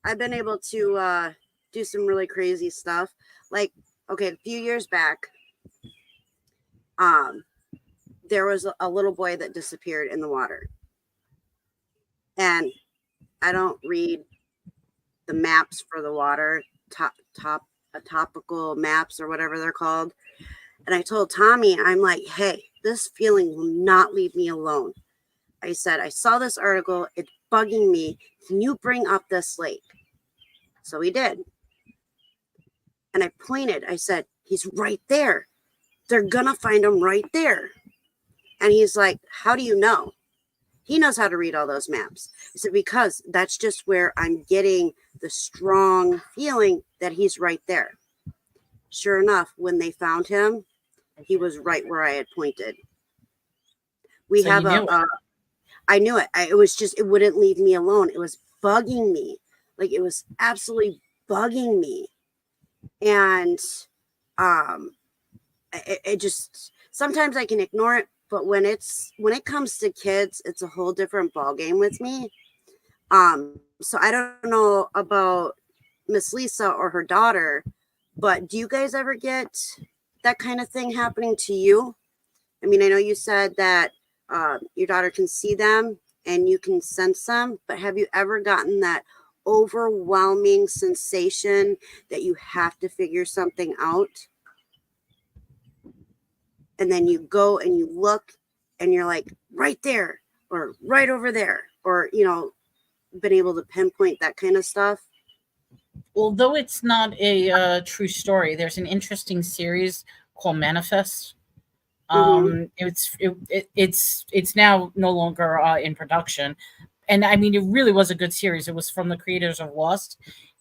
I've been able to do some really crazy stuff. Like, okay, a few years back, there was a little boy that disappeared in the water. And I don't read the maps for the water, topical maps or whatever they're called. And I told Tommy, I'm like, hey, this feeling will not leave me alone. I said, I saw this article. It's bugging me. Can you bring up this lake? So he did. And I pointed. I said, he's right there. They're going to find him right there. And he's like, how do you know? He knows how to read all those maps. I said, because that's just where I'm getting the strong feeling that he's right there. Sure enough, when they found him, he was right where I had pointed. We So have you knew it. I knew it. It was just, it wouldn't leave me alone. It was bugging me. Like, it was absolutely bugging me. And it just, sometimes I can ignore it, but when it comes to kids, it's a whole different ball game with me. So I don't know about Miss Lisa or her daughter, but do you guys ever get that kind of thing happening to you? I mean, I know you said that your daughter can see them and you can sense them, but have you ever gotten that overwhelming sensation that you have to figure something out? And then you go and you look and you're like, right there or right over there, or, you know, been able to pinpoint that kind of stuff? Although it's not a true story, there's an interesting series called Manifest. It's now no longer in production, and I mean, it really was a good series. It was from the creators of Lost,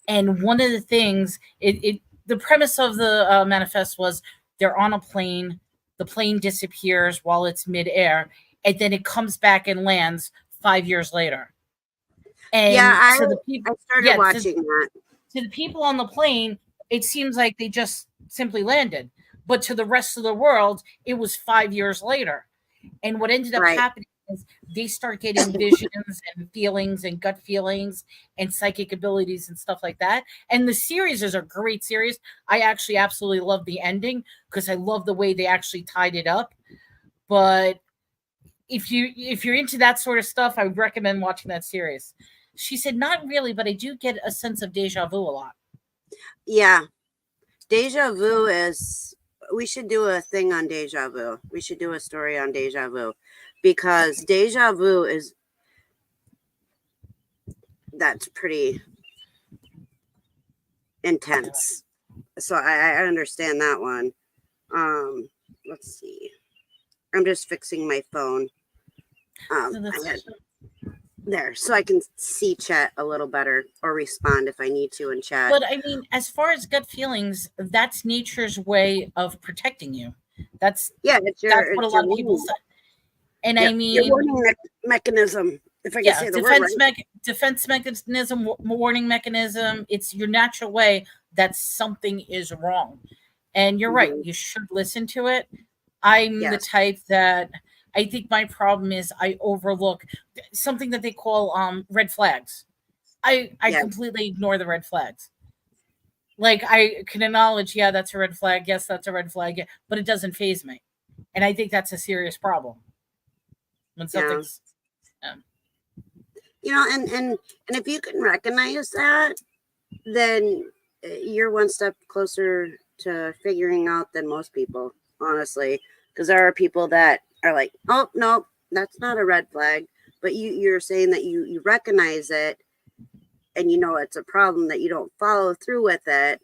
and one of the things, the premise of the Manifest was they're on a plane, the plane disappears while it's midair, and then it comes back and lands 5 years later. And yeah, I started to watching that. the people on the plane, it seems like they just simply landed. But to the rest of the world, it was 5 years later. And what ended up Right. happening is they start getting visions and feelings and gut feelings and psychic abilities and stuff like that. And the series is a great series. I actually absolutely love the ending because I love the way they actually tied it up. But if you're into that sort of stuff, I would recommend watching that series. She said, not really, but I do get a sense of deja vu a lot. Yeah. Deja vu is, we should do a thing on deja vu. We should do a story on deja vu, because deja vu is, that's pretty intense. So I understand that one. Let's see. I'm just fixing my phone. There, so I can see chat a little better or respond if I need to in chat. But I mean, as far as gut feelings, that's nature's way of protecting you. That's it's what a lot of people say. And I mean, your warning mechanism, if I can say the word right. Defense mechanism, warning mechanism. It's your natural way that something is wrong. And you're right. You should listen to it. I'm the type that, I think my problem is I overlook something that they call red flags. I completely ignore the red flags. Like I can acknowledge, yeah, that's a red flag. Yes, that's a red flag, but it doesn't phase me. And I think that's a serious problem when Yeah. something's You know, and if you can recognize that, then you're one step closer to figuring out than most people, honestly. Because there are people that are like, oh no, that's not a red flag. But you're saying that you recognize it and you know it's a problem, that you don't follow through with it.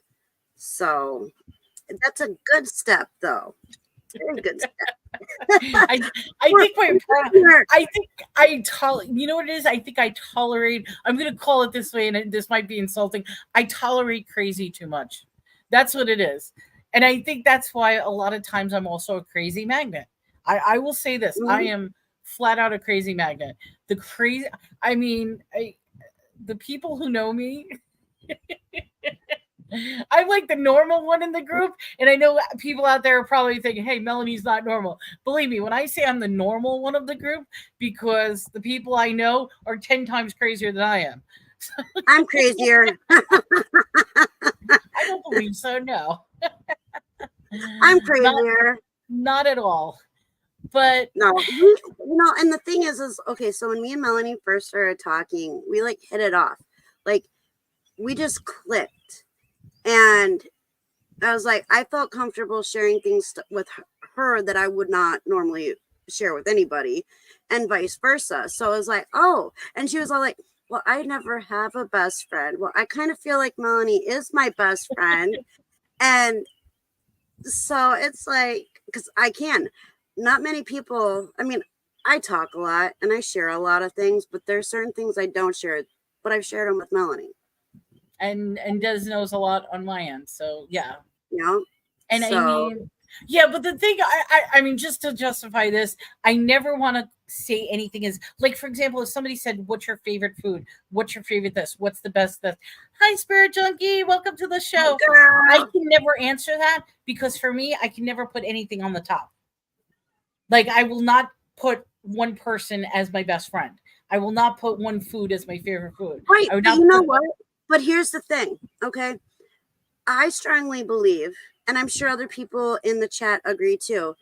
So that's a good step, though. Very good step. I think my I think I tolerate. You know what it is? I think I tolerate. I'm going to call it this way, and this might be insulting. I tolerate crazy too much. That's what it is, and I think that's why a lot of times I'm also a crazy magnet. I will say this: I am flat out a crazy magnet. The crazy. I mean, the people who know me. I'm like the normal one in the group, and I know people out there are probably thinking, "Hey, Melanie's not normal." Believe me, when I say I'm the normal one of the group, because the people I know are 10 times crazier than I am. I'm crazier. I don't believe so. No, I'm not crazier. not at all. But No, you know, and the thing is okay. So when me and Melanie first started talking, we like hit it off, like we just clicked, and I was like, I felt comfortable sharing things with her that I would not normally share with anybody, and vice versa. So I was like, oh, and she was all like, well, I never have a best friend. Well, I kind of feel like Melanie is my best friend. And so it's like, because not many people, I mean, I talk a lot and I share a lot of things, but there's certain things I don't share, but I've shared them with Melanie. and Des knows a lot on my end, so yeah. You know? And I So, mean, yeah, but the thing, I mean, just to justify this, I never want to say anything is like, for example, if somebody said, "What's your favorite food? What's your favorite this? What's the best this?" Hi, Spirit Junkie, welcome to the show. I girl, can never answer that because for me, I can never put anything on the top. Like, I will not put one person as my best friend. I will not put one food as my favorite food. right, I would but not you know put what? But here's the thing, okay? I strongly believe, and I'm sure other people in the chat agree too,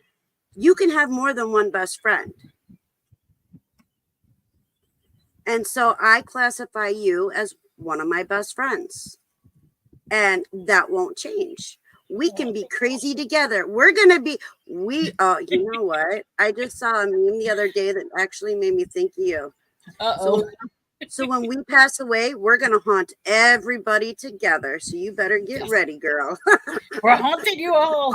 you can have more than one best friend. And so I classify you as one of my best friends. And that won't change. We can be crazy together. We're going to be, you know what? I just saw a meme the other day that actually made me think of you. So when we pass away, we're going to haunt everybody together. So you better get ready, girl. We're haunting you all.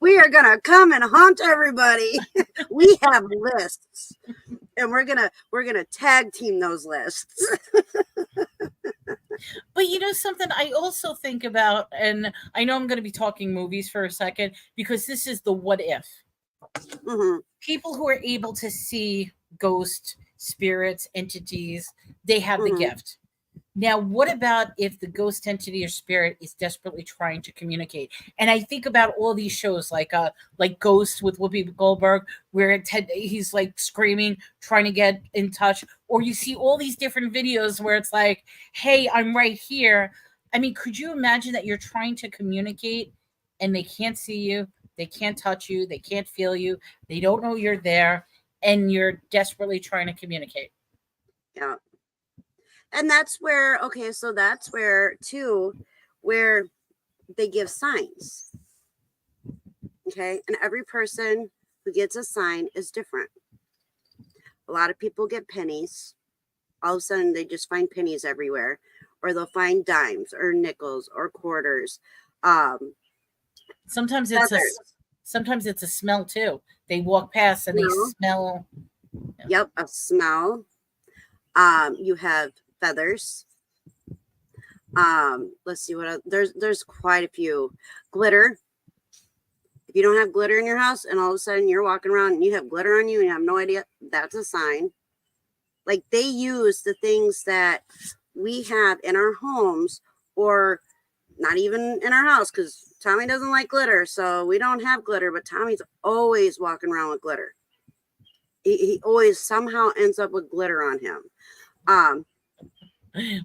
We are going to come and haunt everybody. We have lists. And we're going to tag team those lists. But you know something I also think about, and I know I'm going to be talking movies for a second because this is the what if. Mm-hmm. People who are able to see ghosts, spirits, entities, they have the gift. Now, what about if the ghost entity or spirit is desperately trying to communicate? And I think about all these shows like Ghost with Whoopi Goldberg, where he's like screaming, trying to get in touch, or you see all these different videos where it's like, "Hey, I'm right here." I mean, could you imagine that you're trying to communicate and they can't see you, they can't touch you, they can't feel you, they don't know you're there, and you're desperately trying to communicate? Yeah. And that's where, okay, so that's where too, where they give signs. Okay. And every person who gets a sign is different. A lot of people get pennies. All of a sudden they just find pennies everywhere, or they'll find dimes or nickels or quarters. Sometimes it's a smell too. They walk past and they smell. Yep, a smell. You have feathers. Let's see what else. There's quite a few. Glitter. If you don't have glitter in your house and all of a sudden you're walking around and you have glitter on you and you have no idea, that's a sign. Like, they use the things that we have in our homes, or not even in our house, because Tommy doesn't like glitter, so we don't have glitter, but Tommy's always walking around with glitter. He always somehow ends up with glitter on him.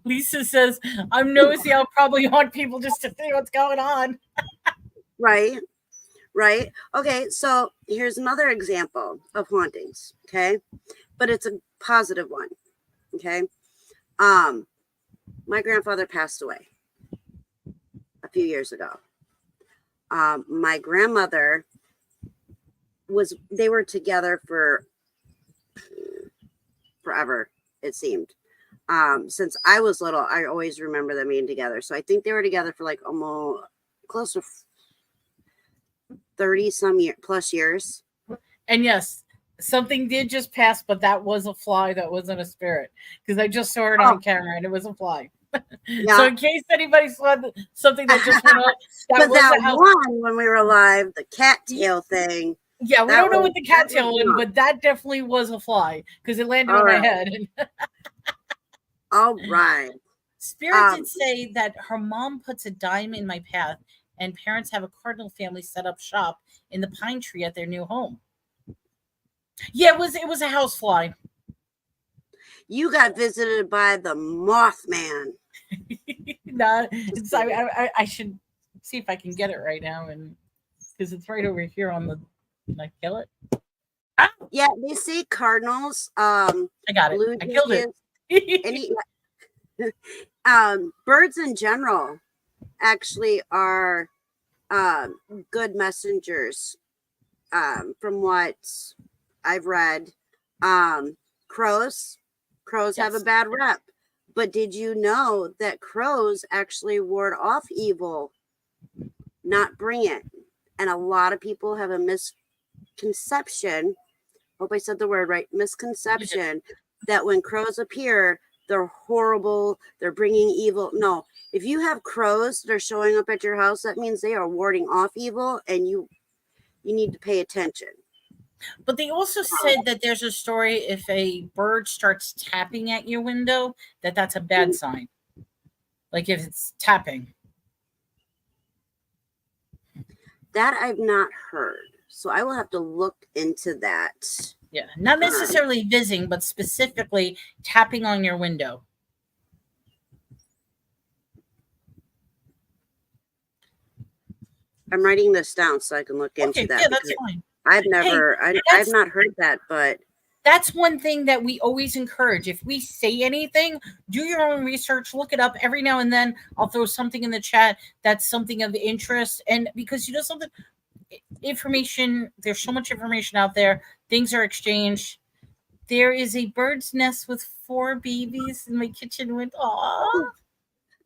Lisa says, I'm nosy. I'll probably haunt people just to see what's going on. Right. Right. Okay. So here's another example of hauntings. Okay. But it's a positive one. Okay. My grandfather passed away a few years ago. My grandmother they were together for forever, it seemed. Since I was little, I always remember them being together. So I think they were together for like almost close to 30 some plus years. And yes, something did just pass, but that was a fly. That wasn't a spirit, because I just saw it on camera and it was a fly. Yeah. So in case anybody saw something that just went up, that But was that a house. one when we were alive, the cattail thing. Yeah, we that don't know was- what the cattail that was was, but that definitely was a fly because it landed All on my right. head. All right. Spirit did say that her mom puts a dime in my path, and parents have a cardinal family set up shop in the pine tree at their new home. Yeah, it was a house fly. You got visited by the Mothman. No, I should see if I can get it right now, and because it's right over here on the. Can I kill it? Yeah, they say cardinals. I got it. Blue I killed it. Birds in general actually are good messengers. From what I've read, crows have a bad rep. But did you know that crows actually ward off evil, not bring it? And a lot of people have a misconception. Hope I said the word right. Misconception that when crows appear, they're horrible. They're bringing evil. No, if you have crows that are showing up at your house, that means they are warding off evil, and you need to pay attention. But they also said that there's a story if a bird starts tapping at your window, that's a bad sign. Like if it's tapping. That I've not heard. So I will have to look into that. Yeah, not necessarily visiting, but specifically tapping on your window. I'm writing this down so I can look into that. Yeah, that's fine. I've not heard that, but that's one thing that we always encourage. If we say anything, do your own research, look it up. Every now and then I'll throw something in the chat that's something of interest. And because something, information, there's so much information out there. Things are exchanged. There is a bird's nest with 4 babies in my kitchen with, aw.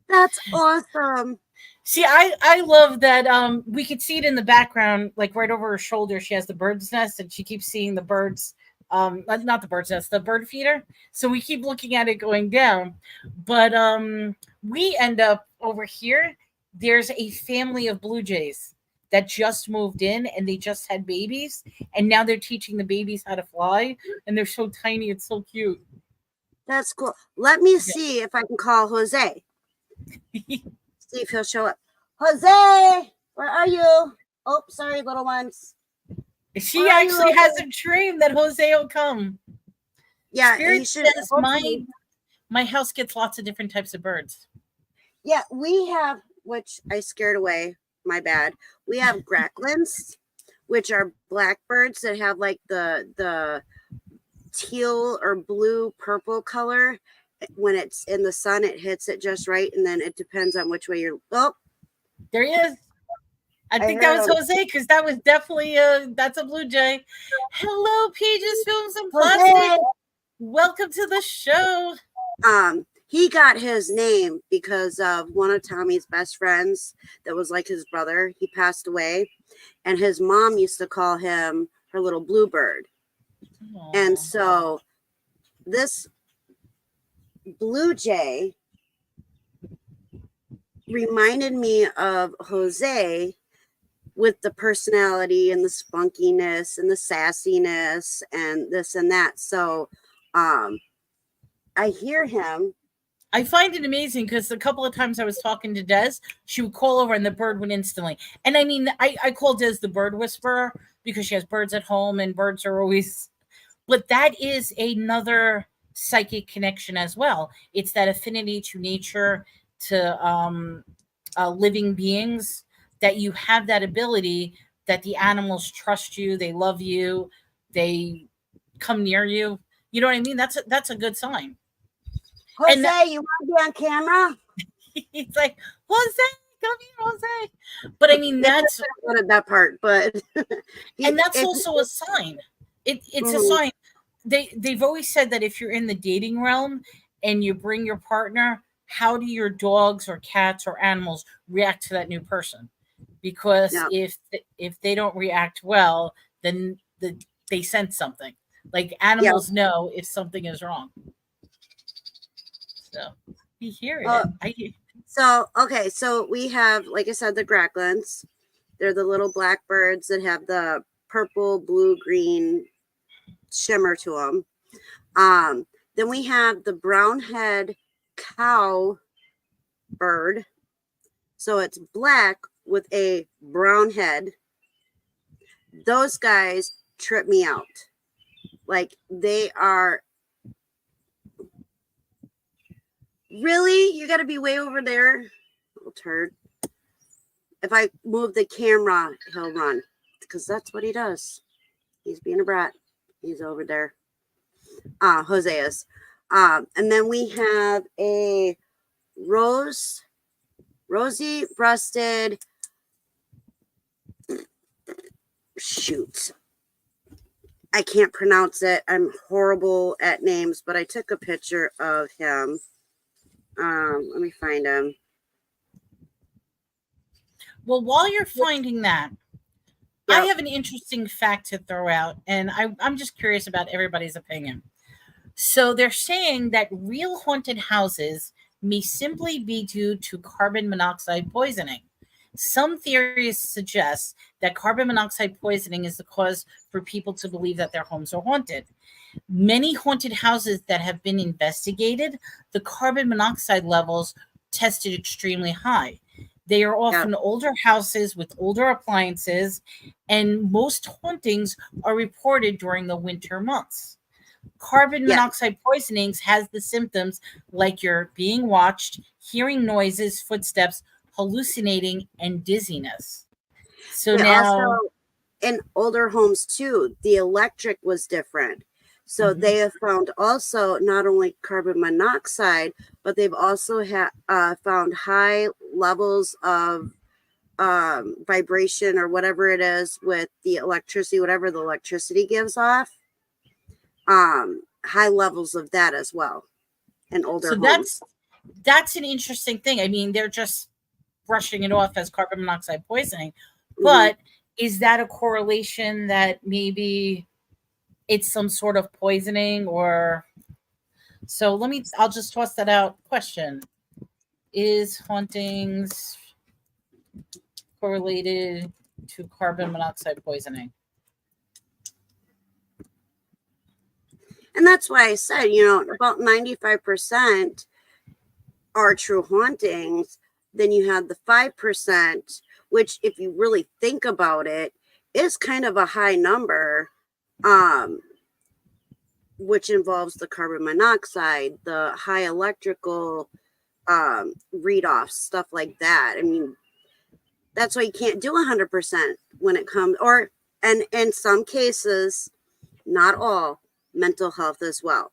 That's awesome. See, I love that we could see it in the background, like right over her shoulder. She has the bird's nest and she keeps seeing the birds. Not the bird's nest, the bird feeder. So we keep looking at it going down. But we end up over here. There's a family of blue jays that just moved in and they just had babies. And now they're teaching the babies how to fly. And they're so tiny. It's so cute. That's cool. Let me see if I can call Jose. See if he'll show up. Jose, where are you? Oh, sorry, little ones. She actually has a dream that Jose will come. Yeah, Spirit says my house gets lots of different types of birds. Yeah, we have, which I scared away. My bad. We have gracklins, which are blackbirds that have like the teal or blue purple color. When it's in the sun, it hits it just right, and then it depends on which way you're. Oh, there he is. I think that was Jose, because that was definitely that's a blue jay. Hello, Pages Films and Plastic. Welcome to the show. He got his name because of one of Tommy's best friends that was like his brother. He passed away, and his mom used to call him her little bluebird. Aww. And so this blue jay reminded me of Jose with the personality and the spunkiness and the sassiness and this and that. So I hear him. I find it amazing because a couple of times I was talking to Des, she would call over and the bird would instantly. And I mean, I call Des the bird whisperer because she has birds at home and birds are always. But that is another psychic connection as well. It's that affinity to nature, to living beings, that you have that ability, that the animals trust you, they love you, they come near you. You know what I mean? That's a good sign. And Jose, you want to be on camera? he's like, Jose, come here, Jose. But I mean, that's wanted that part, but and that's also a sign. It's a sign. They've always said that if you're in the dating realm and you bring your partner, how do your dogs or cats or animals react to that new person? Because if they don't react well, then they sense something. Like animals know if something is wrong. So we hear it. So we have, like I said, the Gracklins. They're the little black birds that have the purple, blue, green shimmer to them. Then we have the brown head cow bird. So it's black with a brown head. Those guys trip me out. Like, they are really, you got to be way over there, little turd. If I move the camera, he'll run, because that's what he does. He's being a brat. He's over there. Jose is. And then we have a rosy breasted. Shoot. I can't pronounce it. I'm horrible at names, but I took a picture of him. Let me find him. Well, while you're finding that, I have an interesting fact to throw out, and I'm just curious about everybody's opinion. So they're saying that real haunted houses may simply be due to carbon monoxide poisoning. Some theories suggest that carbon monoxide poisoning is the cause for people to believe that their homes are haunted. Many haunted houses that have been investigated, the carbon monoxide levels tested extremely high. They are often older houses with older appliances, and most hauntings are reported during the winter months. Carbon monoxide poisonings has the symptoms like you're being watched, hearing noises, footsteps, hallucinating, and dizziness. So now, also, in older homes too, the electric was different. So they have found also not only carbon monoxide, but they've also found high levels of vibration or whatever it is with the electricity, whatever the electricity gives off. High levels of that as well in older homes. That's an interesting thing. I mean, they're just brushing it off as carbon monoxide poisoning, but is that a correlation that maybe it's some sort of poisoning? Or so I'll just toss that out. Question: is hauntings correlated to carbon monoxide poisoning? And that's why I said, about 95% are true hauntings. Then you have the 5%, which, if you really think about it, is kind of a high number, which involves the carbon monoxide, the high electrical read-offs, stuff like that. I mean, that's why you can't do 100% when it comes, and in some cases, not all, mental health as well.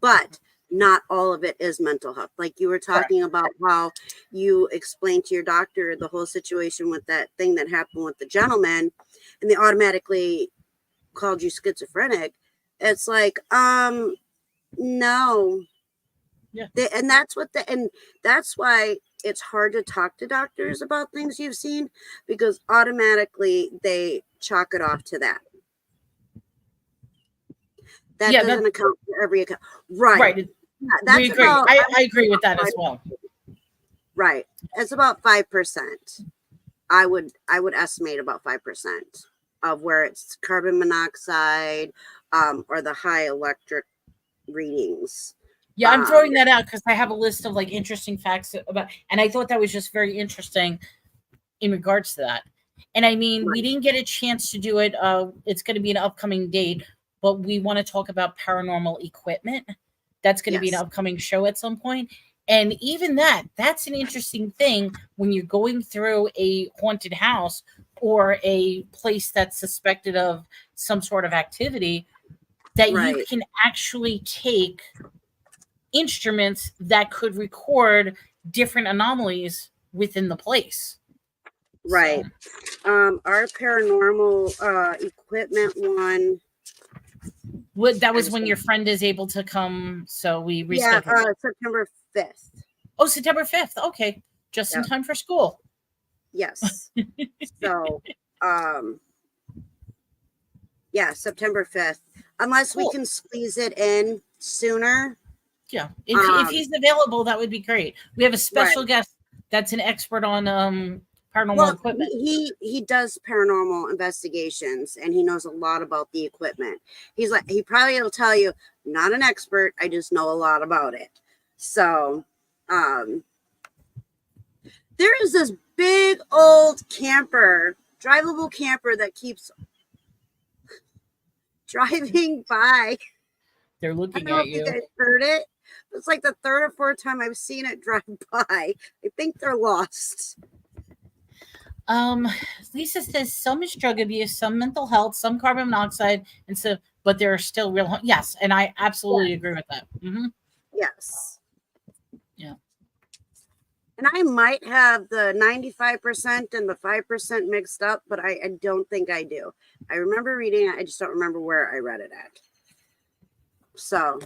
But not all of it is mental health. Like you were talking about how you explained to your doctor the whole situation with that thing that happened with the gentleman, and they automatically called you schizophrenic. It's like, no. Yeah. And that's why it's hard to talk to doctors about things you've seen, because automatically they chalk it off to that. That doesn't account for every account. Right. Yeah, we agree. I agree with that as well. Right. It's about 5%. I would estimate about 5% of where it's carbon monoxide or the high electric readings. Yeah, I'm throwing that out because I have a list of like interesting facts about, and I thought that was just very interesting in regards to that. And I mean, we didn't get a chance to do it. It's going to be an upcoming date, but we want to talk about paranormal equipment That's going to be an Yes. upcoming show at some point. And even that's an interesting thing when you're going through a haunted house or a place that's suspected of some sort of activity, that you Right. can actually take instruments that could record different anomalies within the place. Right. So, Our paranormal equipment one. that was when your friend is able to come, so we Yeah, rescheduled. September 5th. Oh, September 5th. Okay. Just in Yep. time for school. Yes. So, yeah, September 5th. Unless we Cool. can squeeze it in sooner. Yeah. If he's available, that would be great. We have a special guest that's an expert on paranormal equipment. He does paranormal investigations and he knows a lot about the equipment. He probably will tell you, not an expert, I just know a lot about it. So there is this big old drivable camper that keeps driving by. They're I lisa don't know if you guys heard it. It's like the third or fourth time I've seen it drive by. I think they're lost. Lisa says some is drug abuse, some mental health, some carbon monoxide, and so, but there are still real. Yes, and I absolutely agree with that. Mm-hmm. Yes. Yeah. And I might have the 95% and the 5% mixed up, but I don't think I do. I remember reading it. I just don't remember where I read it at. So.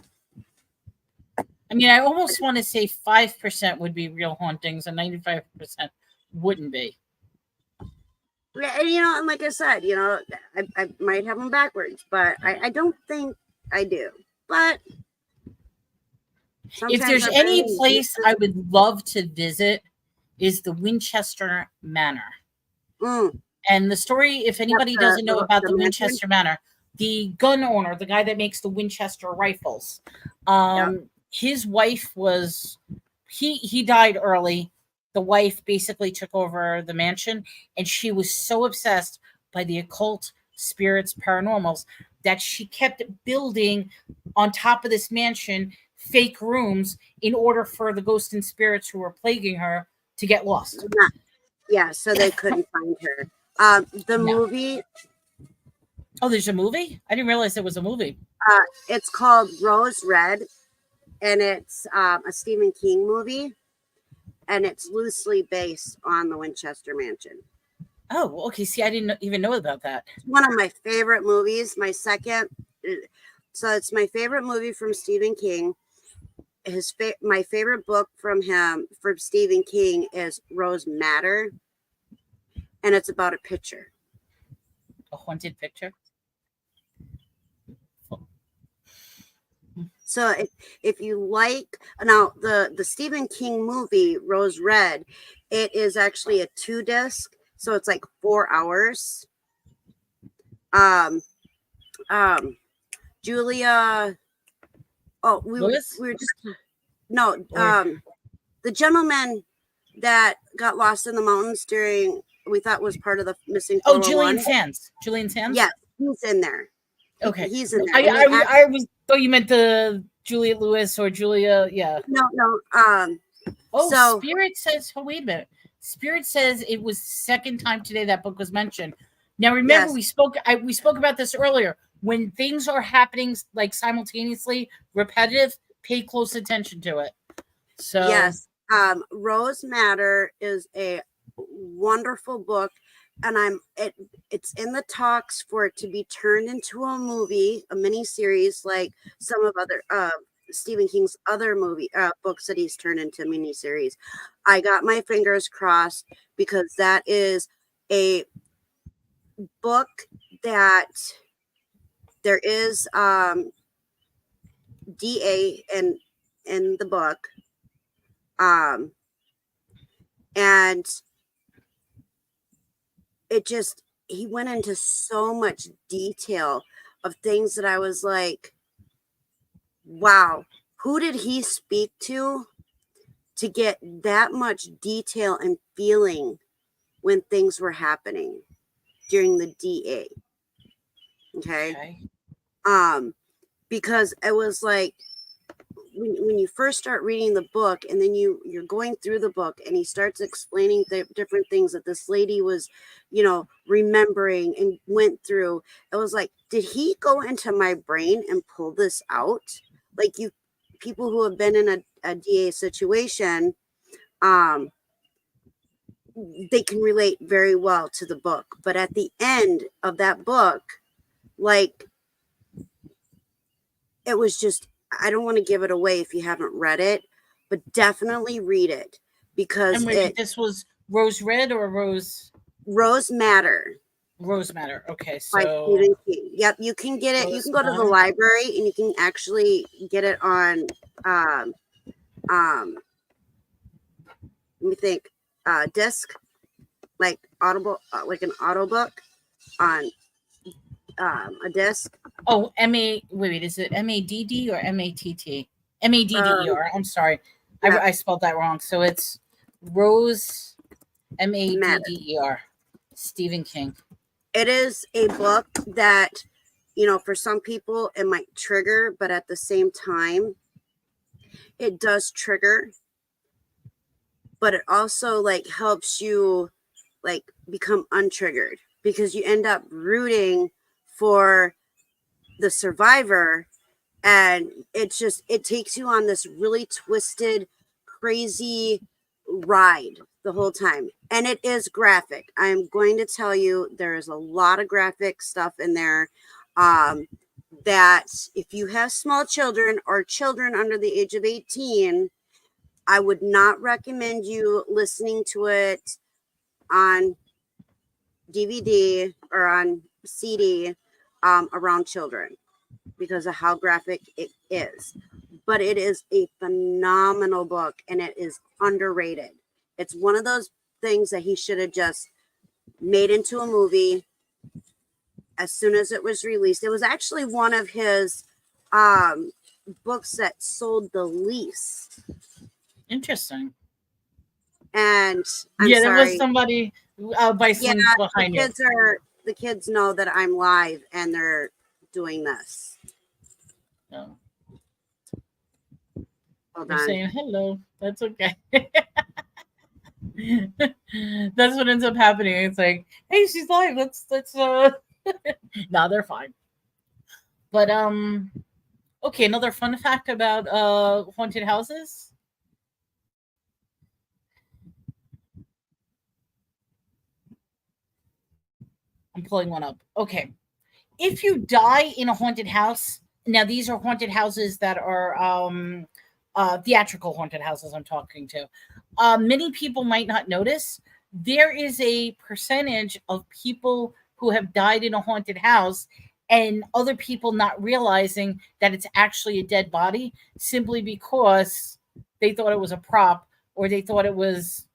I mean, I almost want to say 5% would be real hauntings and 95% wouldn't be. And, and like I said, I might have them backwards, but I don't think I do. But if there's any place I would love to visit is the Winchester Manor. And the story, if anybody doesn't know about the Winchester Manor, the gun owner, the guy that makes the Winchester rifles, his wife was, he died early. The wife basically took over the mansion, and she was so obsessed by the occult, spirits, paranormals, that she kept building on top of this mansion fake rooms in order for the ghosts and spirits who were plaguing her to get lost. Yeah, so they couldn't find her. The movie. Oh, there's a movie? I didn't realize there was a movie. It's called Rose Red, and it's a Stephen King movie. And it's loosely based on the Winchester Mansion. Oh, okay. See, I didn't even know about that. It's one of my favorite movies. My second. So it's my favorite movie from Stephen King. My favorite book from Stephen King is Rose Madder. And it's about a picture. A haunted picture? So if you like, now the Stephen King movie Rose Red, it is actually a 2-disc, so it's like 4 hours. Julia, we were just the gentleman that got lost in the mountains we thought was part of the missing. Julian Sands. Yes, he's in there. Okay, he's in there. I was thought you meant the Juliet Lewis or Julia. Yeah. No. Spirit says. Oh, wait a minute. Spirit says it was the second time today that book was mentioned. Now, remember, we spoke about this earlier. When things are happening like simultaneously, repetitive, pay close attention to it. So yes, Rose Madder is a wonderful book. And it's in the talks for it to be turned into a movie, a mini series, like some of other Stephen King's other books that he's turned into mini series. I got my fingers crossed because that is a book that there is DA in the book, and he went into so much detail of things that I was like, wow, who did he speak to get that much detail and feeling when things were happening during the DA? Okay. Because it was like when you first start reading the book, and then you're going through the book, and he starts explaining the different things that this lady was, remembering and went through. It was like, did he go into my brain and pull this out? Like, you people who have been in a DA situation, they can relate very well to the book. But at the end of that book, like, it was just, I don't want to give it away if you haven't read it, but definitely read it, because And wait, this was Rose Red or Rose Matter Rose Matter? Okay, by so Stephen King. Yep, you can get it. You Rose can go to the Matter. library and you can actually get it on let me think, disc, like Audible, like an audiobook on a disc. Oh, wait, is it MADD or MATT? MADDER. I'm sorry. yeah. I spelled that wrong. So it's Rose MADDER. Stephen King. It is a book that, for some people it might trigger, but at the same time, it does trigger. But it also like helps you like become untriggered, because you end up rooting for the survivor, and it takes you on this really twisted, crazy ride the whole time. And it is graphic. I'm going to tell you, there is a lot of graphic stuff in there, that if you have small children or children under the age of 18, I would not recommend you listening to it on DVD or on CD around children, because of how graphic it is. But it is a phenomenal book, and it is underrated. It's one of those things that he should have just made into a movie as soon as it was released. It was actually one of his books that sold the least. Interesting. And there was somebody bicycling behind you. The kids know that I'm live and they're doing this. No. Hold They're on. saying hello. That's okay. That's what ends up happening. It's like, hey, she's live. Let's no, they're fine. But okay, another fun fact about haunted houses. I'm pulling one up. Okay. If you die in a haunted house, now these are haunted houses that are theatrical haunted houses I'm talking to. Many people might not notice. There is a percentage of people who have died in a haunted house and other people not realizing that it's actually a dead body, simply because they thought it was a prop, or they thought it was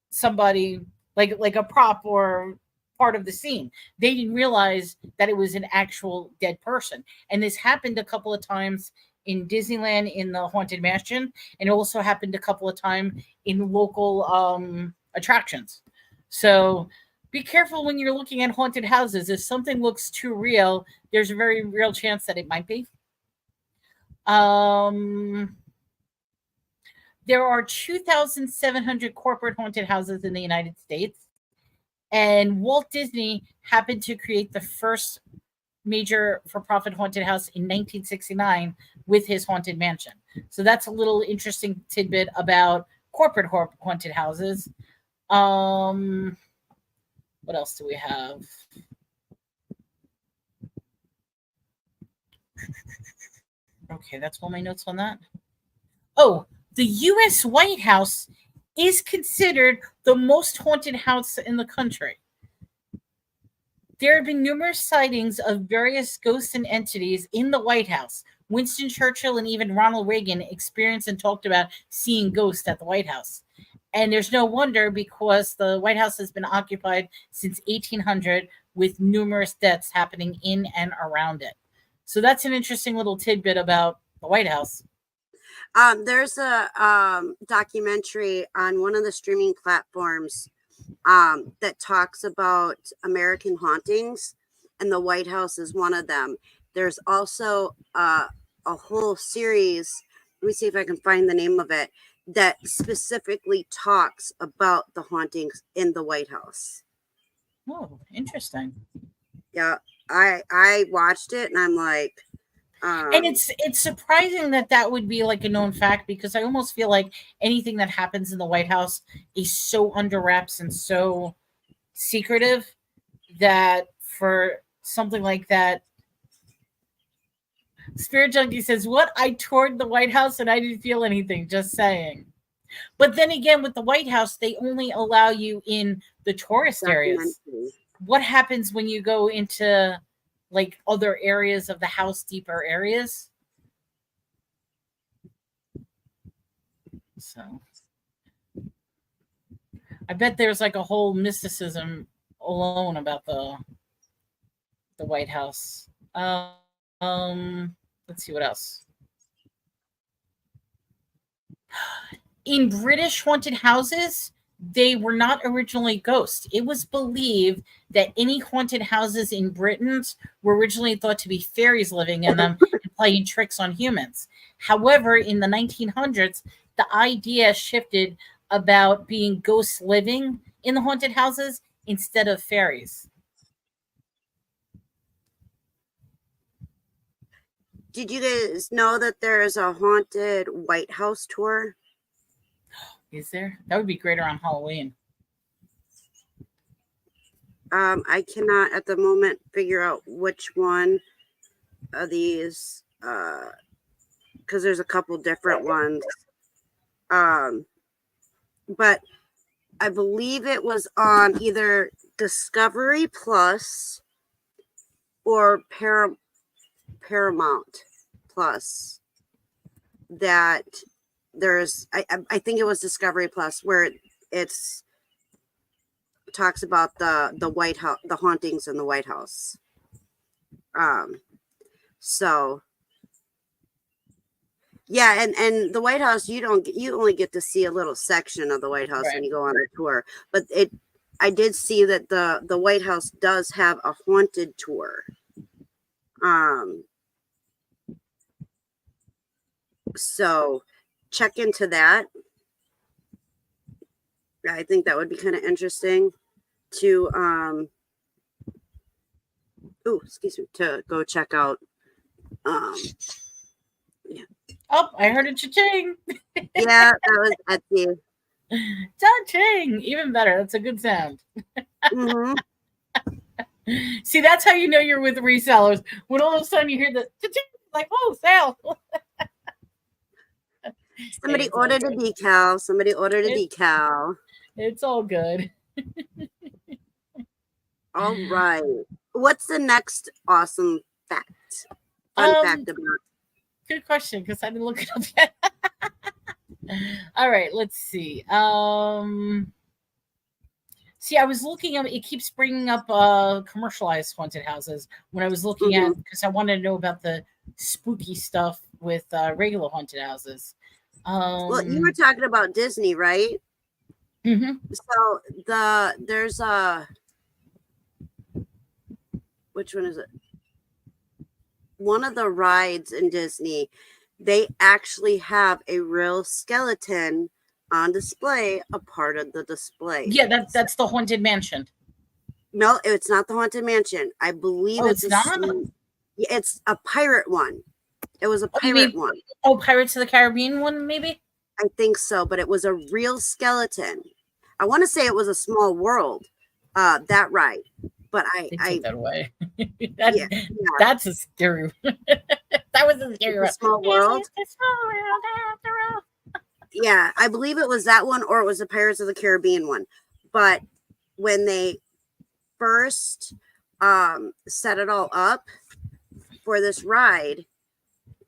somebody like a prop or part of the scene. They didn't realize that it was an actual dead person. And this happened a couple of times in Disneyland in the Haunted Mansion, and it also happened a couple of times in local attractions. So be careful when you're looking at haunted houses. If something looks too real, there's a very real chance that it might be. There are 2,700 corporate haunted houses in the United States. And Walt Disney happened to create the first major for-profit haunted house in 1969 with his Haunted Mansion. So that's a little interesting tidbit about corporate haunted houses. What else do we have? Okay, that's all my notes on that. Oh, the U.S. White House is considered the most haunted house in the country. There have been numerous sightings of various ghosts and entities in the White House. Winston Churchill and even Ronald Reagan experienced and talked about seeing ghosts at the White House. And there's no wonder, because the White House has been occupied since 1800, with numerous deaths happening in and around it. So that's an interesting little tidbit about the White House. There's a documentary on one of the streaming platforms that talks about American hauntings, and the White House is one of them. There's also a a whole series. Let me see if I can find the name of it that specifically talks about the hauntings in the White House. Oh, interesting. Yeah, I watched it and I'm like, And it's surprising that would be like a known fact, because I almost feel like anything that happens in the White House is so under wraps and so secretive that for something like that. Spirit Junkie says, "What? I toured the White House and I didn't feel anything. Just saying." But then again, with the White House, they only allow you in the tourist areas. What happens when you go into like other areas of the house, deeper areas? So I bet there's like a whole mysticism alone about the White House. Let's see what else. In British haunted houses, they were not originally ghosts. It was believed that any haunted houses in Britain were originally thought to be fairies living in them and playing tricks on humans. However, in the 1900s, the idea shifted about being ghosts living in the haunted houses instead of fairies. Did you guys know that there is a haunted White House tour? Is there? That would be great around Halloween. I cannot at the moment figure out which one of these, because there's a couple different ones. But I believe it was on either Discovery Plus or Paramount Plus that there's I think it was Discovery Plus where it's talks about the White House, the hauntings in the White House. So yeah, and the White House, you only get to see a little section of the White House when you go on a tour, but I did see that the White House does have a haunted tour. So check into that. I think that would be kind of interesting to to go check out. Yeah. Oh, I heard a cha-ching. Yeah, that was Etsy. Cha-ching. Even better. That's a good sound. Mm-hmm. See, that's how you know you're with resellers. When all of a sudden you hear the cha-ching, like, oh, sale. Somebody ordered a decal. Somebody ordered a decal. It's all good. All right. What's the next awesome fact? Fun fact about? Good question, because I didn't look it up yet. All right, let's see. See, I was looking up. It keeps bringing up commercialized haunted houses when I was looking at, because I wanted to know about the spooky stuff with regular haunted houses. Well, you were talking about Disney, right? Mm-hmm. So there's which one is it? One of the rides in Disney, they actually have a real skeleton on display, a part of the display. Yeah, that's the Haunted Mansion. No, it's not the Haunted Mansion. I believe it's not. It's a pirate one. It was a pirate one. Oh, Pirates of the Caribbean one, maybe? I think so, but it was a real skeleton. I want to say it was a Small World, that ride. But I take that away. That's a scary. That was a scary ride. Small World. After all. Yeah, I believe it was that one, or it was the Pirates of the Caribbean one. But when they first set it all up for this ride,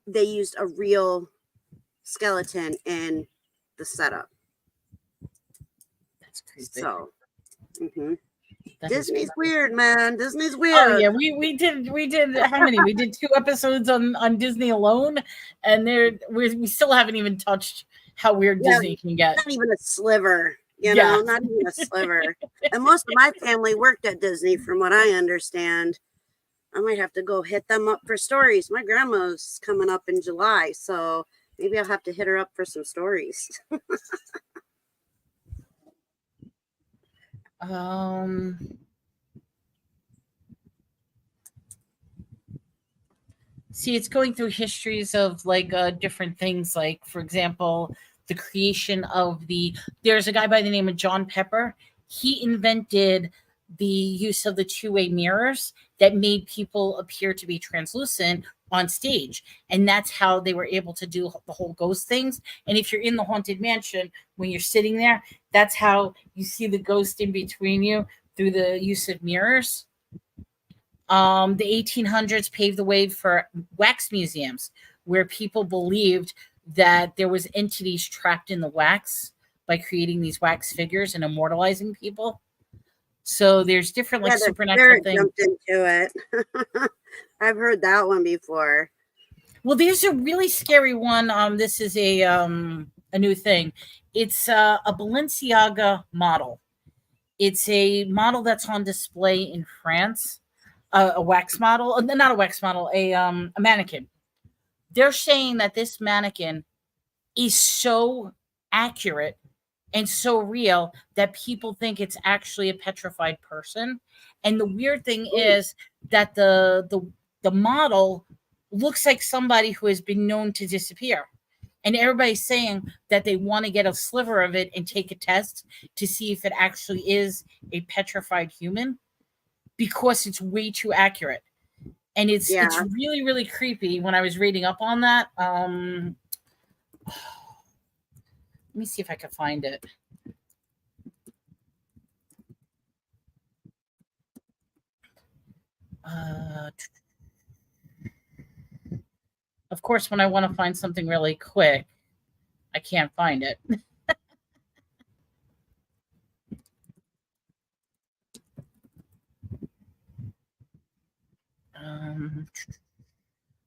they used a real skeleton in the setup. That's crazy. So, Disney's weird, man. Disney's weird. Oh yeah, we did how many? We did 2 episodes on Disney alone, and we still haven't even touched how weird Disney can get. Not even a sliver, you know, not even a sliver. And most of my family worked at Disney, from what I understand. I might have to go hit them up for stories. My grandma's coming up in July, so maybe I'll have to hit her up for some stories. See, it's going through histories of like different things. Like, for example, the creation of there's a guy by the name of John Pepper. He invented the use of the two-way mirrors that made people appear to be translucent on stage. And that's how they were able to do the whole ghost things. And if you're in the haunted mansion, when you're sitting there, that's how you see the ghost in between you through the use of mirrors. The 1800s paved the way for wax museums, where people believed that there was entities trapped in the wax by creating these wax figures and immortalizing people. So there's different like supernatural things. Jumped into it. I've heard that one before. Well, there's a really scary one. This is a new thing. It's a Balenciaga model. It's a model that's on display in France. A wax model, not a wax model, a mannequin. They're saying that this mannequin is so accurate and so real that people think it's actually a petrified person. And the weird thing is that the model looks like somebody who has been known to disappear. And everybody's saying that they want to get a sliver of it and take a test to see if it actually is a petrified human, because it's way too accurate. And it's really, really creepy when I was reading up on that. Let me see if I can find it. Of course, when I want to find something really quick, I can't find it.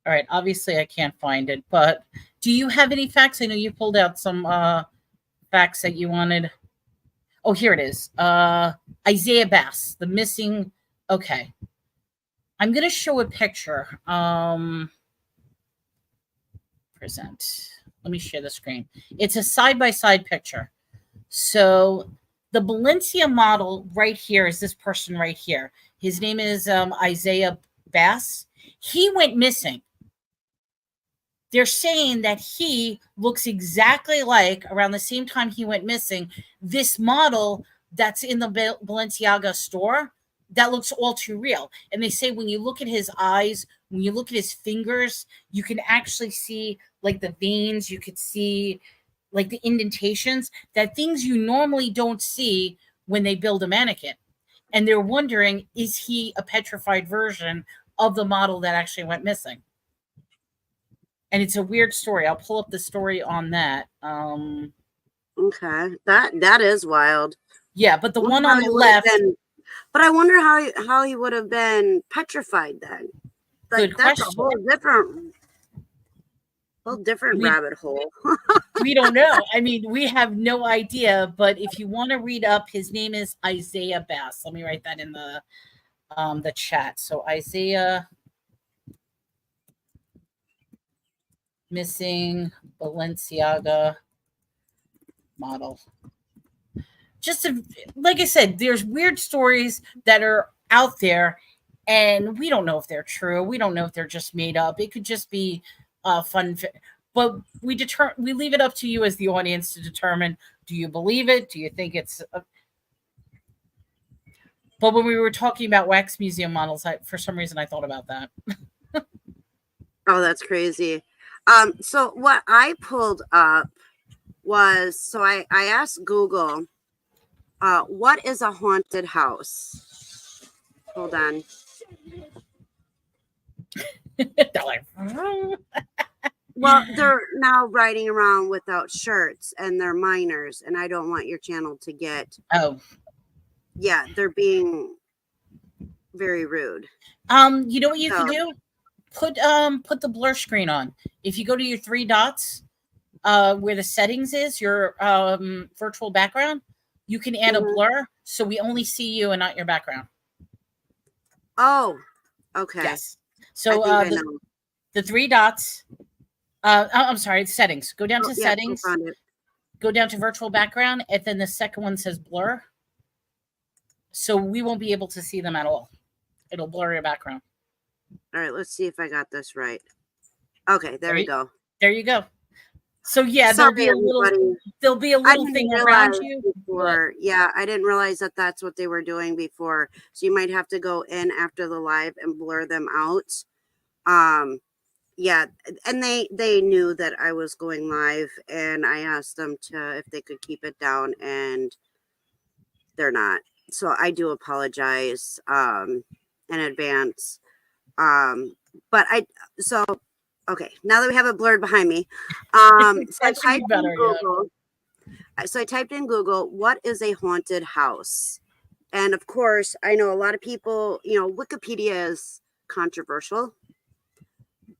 All right, obviously I can't find it, but do you have any facts? I know you pulled out some facts that you wanted. Oh, here it is. Isaiah Bass, the missing. Okay. I'm going to show a picture. Present. Let me share the screen. It's a side-by-side picture. So the Balenciaga model right here is this person right here. His name is Isaiah Bass. He went missing. They're saying that he looks exactly like, around the same time he went missing, this model that's in the Balenciaga store that looks all too real. And they say when you look at his eyes, when you look at his fingers, you can actually see like the veins, you could see like the indentations, that things you normally don't see when they build a mannequin. And they're wondering, is he a petrified version of the model that actually went missing? And it's a weird story. I'll pull up the story on that. Okay, that is wild. Yeah, but the one on the left. But I wonder how he would have been petrified then. Like, Good that's question. A whole different rabbit hole. We don't know. I mean, we have no idea. But if you want to read up, his name is Isaiah Bass. Let me write that in the chat. So Isaiah missing Balenciaga model. Just like I said, there's weird stories that are out there, and we don't know if they're true. We don't know if they're just made up. It could just be fun. But we leave it up to you as the audience to determine: do you believe it? Do you think it's? But when we were talking about wax museum models, for some reason I thought about that. Oh, that's crazy. So what I pulled up was, so I asked Google, what is a haunted house? Hold on. Well, they're now riding around without shirts, and they're minors, and I don't want your channel to get. Oh. Yeah, they're being very rude. You know what you can do? Put the blur screen on. If you go to your three dots, where the settings is, your virtual background, you can add a blur so we only see you and not your background. Oh, Okay. Yes. I So think I know. the three dots. I'm sorry, it's settings. Go down Oh, to yeah, I settings. found it. Go down to virtual background, and then the second one says blur. So we won't be able to see them at all. It'll blur your background. All right, let's see if I got this right. Okay, there we go. There you go. So yeah, Sorry, there'll be a I little didn't thing realize around you. before. Yeah, I didn't realize that that's what they were doing before. So you might have to go in after the live and blur them out. Yeah, and they knew that I was going live, and I asked them to if they could keep it down, and they're not. So I do apologize in advance. But okay, now that we have it blurred behind me, so I That should be typed better. in Google. So I typed in Google, what is a haunted house? And of course, I know a lot of people, Wikipedia is controversial,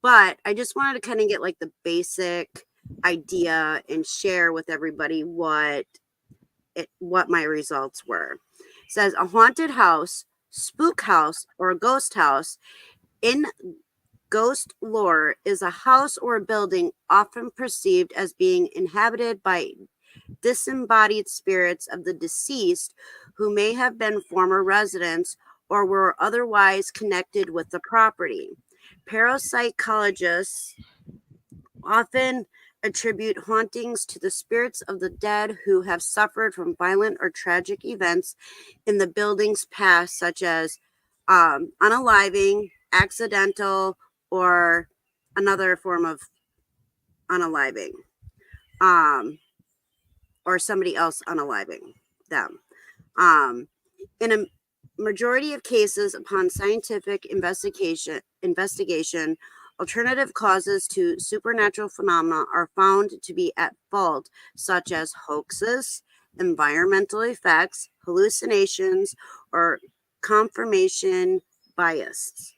but I just wanted to kind of get like the basic idea and share with everybody what my results were. It says a haunted house, spook house, or a ghost house in ghost lore is a house or a building often perceived as being inhabited by disembodied spirits of the deceased who may have been former residents or were otherwise connected with the property. Parapsychologists often attribute hauntings to the spirits of the dead who have suffered from violent or tragic events in the building's past, such as unaliving, accidental, or another form of unaliving, or somebody else unaliving them. In a majority of cases, upon scientific investigation, alternative causes to supernatural phenomena are found to be at fault, such as hoaxes, environmental effects, hallucinations, or confirmation bias.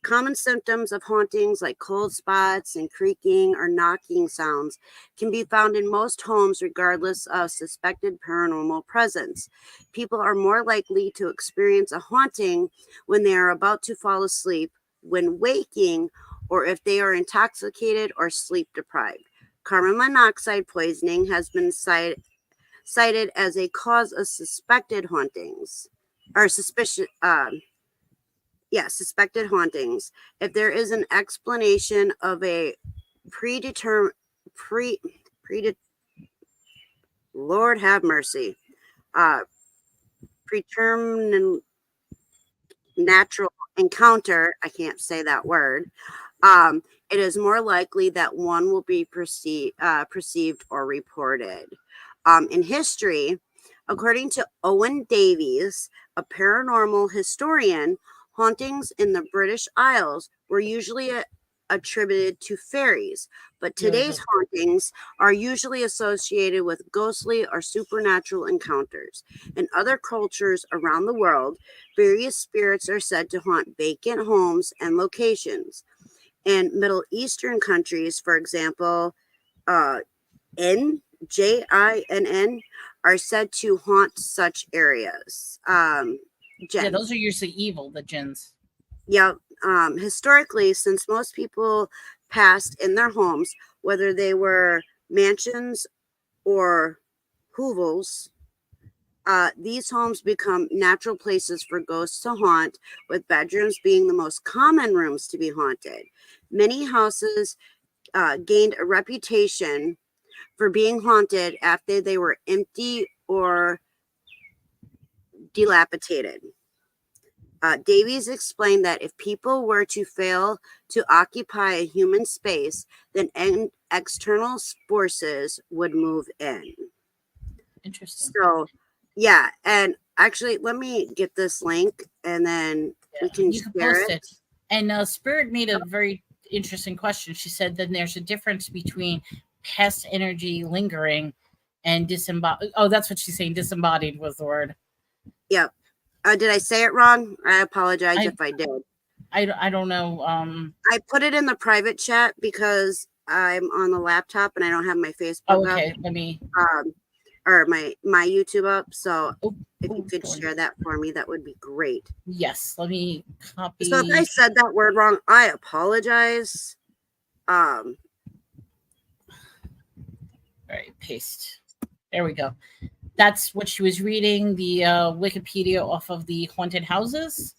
Common symptoms of hauntings like cold spots and creaking or knocking sounds can be found in most homes regardless of suspected paranormal presence. People are more likely to experience a haunting when they are about to fall asleep, when waking, or if they are intoxicated or sleep deprived. Carbon monoxide poisoning has been cited as a cause of suspected hauntings or suspected hauntings. If there is an explanation of a predetermined Lord have mercy, predetermined natural encounter, I can't say that word, it is more likely that one will be perceived or reported. In history, according to Owen Davies, a paranormal historian, hauntings in the British Isles were usually attributed to fairies, but today's hauntings are usually associated with ghostly or supernatural encounters. In other cultures around the world, various spirits are said to haunt vacant homes and locations. In Middle Eastern countries, for example, NJINN are said to haunt such areas. Yeah, those are usually evil, the jinns. Yeah. Historically, since most people passed in their homes, whether they were mansions or hovels, these homes become natural places for ghosts to haunt, with bedrooms being the most common rooms to be haunted. Many houses gained a reputation for being haunted after they were empty or dilapidated. Davies explained that if people were to fail to occupy a human space, then external forces would move in. Interesting. So, yeah, and actually, let me get this link, and then we can share post it. And Spirit made a very interesting question. She said then there's a difference between pest energy lingering and disembodied. Oh, that's what she's saying. Disembodied was the word. Yep. Did I say it wrong? I apologize if I did. I don't know. I put it in the private chat because I'm on the laptop and I don't have my Facebook okay. up. Let me. or my YouTube up. So Oh, if you could Jordan. share that for me, that would be great. Yes, let me copy. So if I said that word wrong, I apologize. All right, paste. There we go. That's what she was reading, the Wikipedia off of the haunted houses.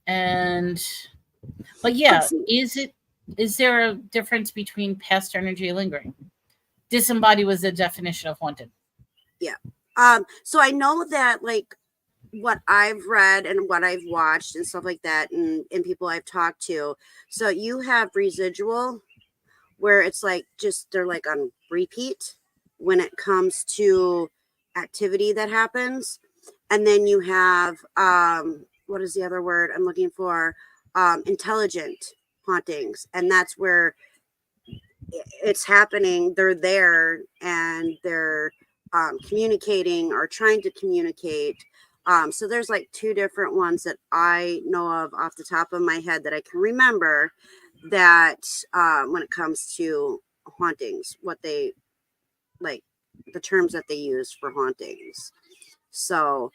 But yeah, is there a difference between past energy lingering? Disembodied was the definition of haunted. Yeah. So I know that like what I've read and what I've watched and stuff like that, and people I've talked to. So you have residual, where it's like just they're like on repeat when it comes to activity that happens. And then you have what is the other word I'm looking for? Intelligent hauntings. And that's where it's happening. They're there and they're communicating or trying to communicate. So there's like two different ones that I know of off the top of my head that I can remember, that when it comes to hauntings, what they like, the terms that they use for hauntings. So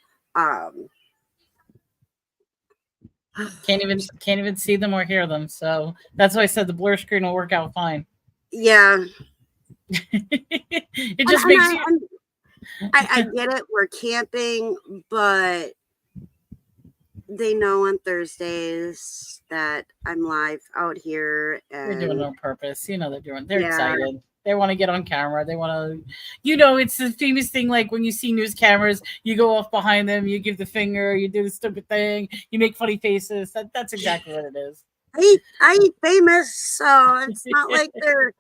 can't even see them or hear them. So that's why I said the blur screen will work out fine. Yeah. It just makes you. I get it. We're camping, but they know on Thursdays that I'm live out here. And They're doing it on purpose. They're excited. They want to get on camera. They want to, it's the famous thing. Like when you see news cameras, you go off behind them, you give the finger, you do the stupid thing, you make funny faces. That's exactly what it is. I ain't famous, so it's not like they're.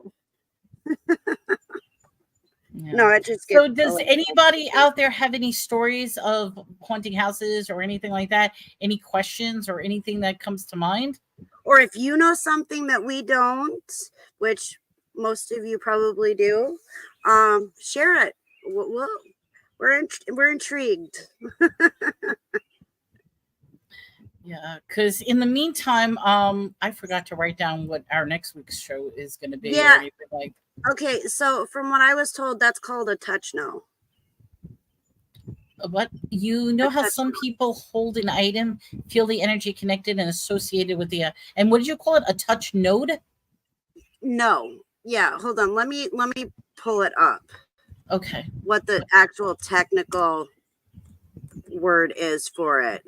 Yeah. No, it just so does anybody out there have any stories of haunting houses or anything like that? Any questions or anything that comes to mind? Or if you know something that we don't, which most of you probably do, share it. We're intrigued. Yeah, because in the meantime, I forgot to write down what our next week's show is going to be. Yeah. Or anything like. Okay, so from what I was told, that's called a touch no. But how some people hold an item, feel the energy connected and associated with the and what did you call it? A touch node? No. Yeah, hold on. Let me pull it up. Okay. What the actual technical word is for it.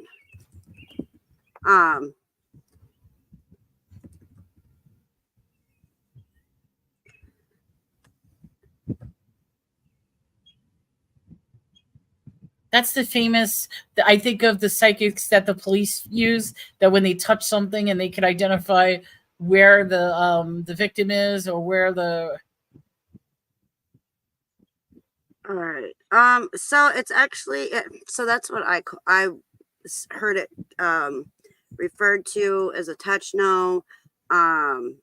That's the famous, I think of the psychics that the police use, that when they touch something and they can identify where the victim is or where the. All right. So it's actually, so that's what I heard it referred to as a touch no. Hold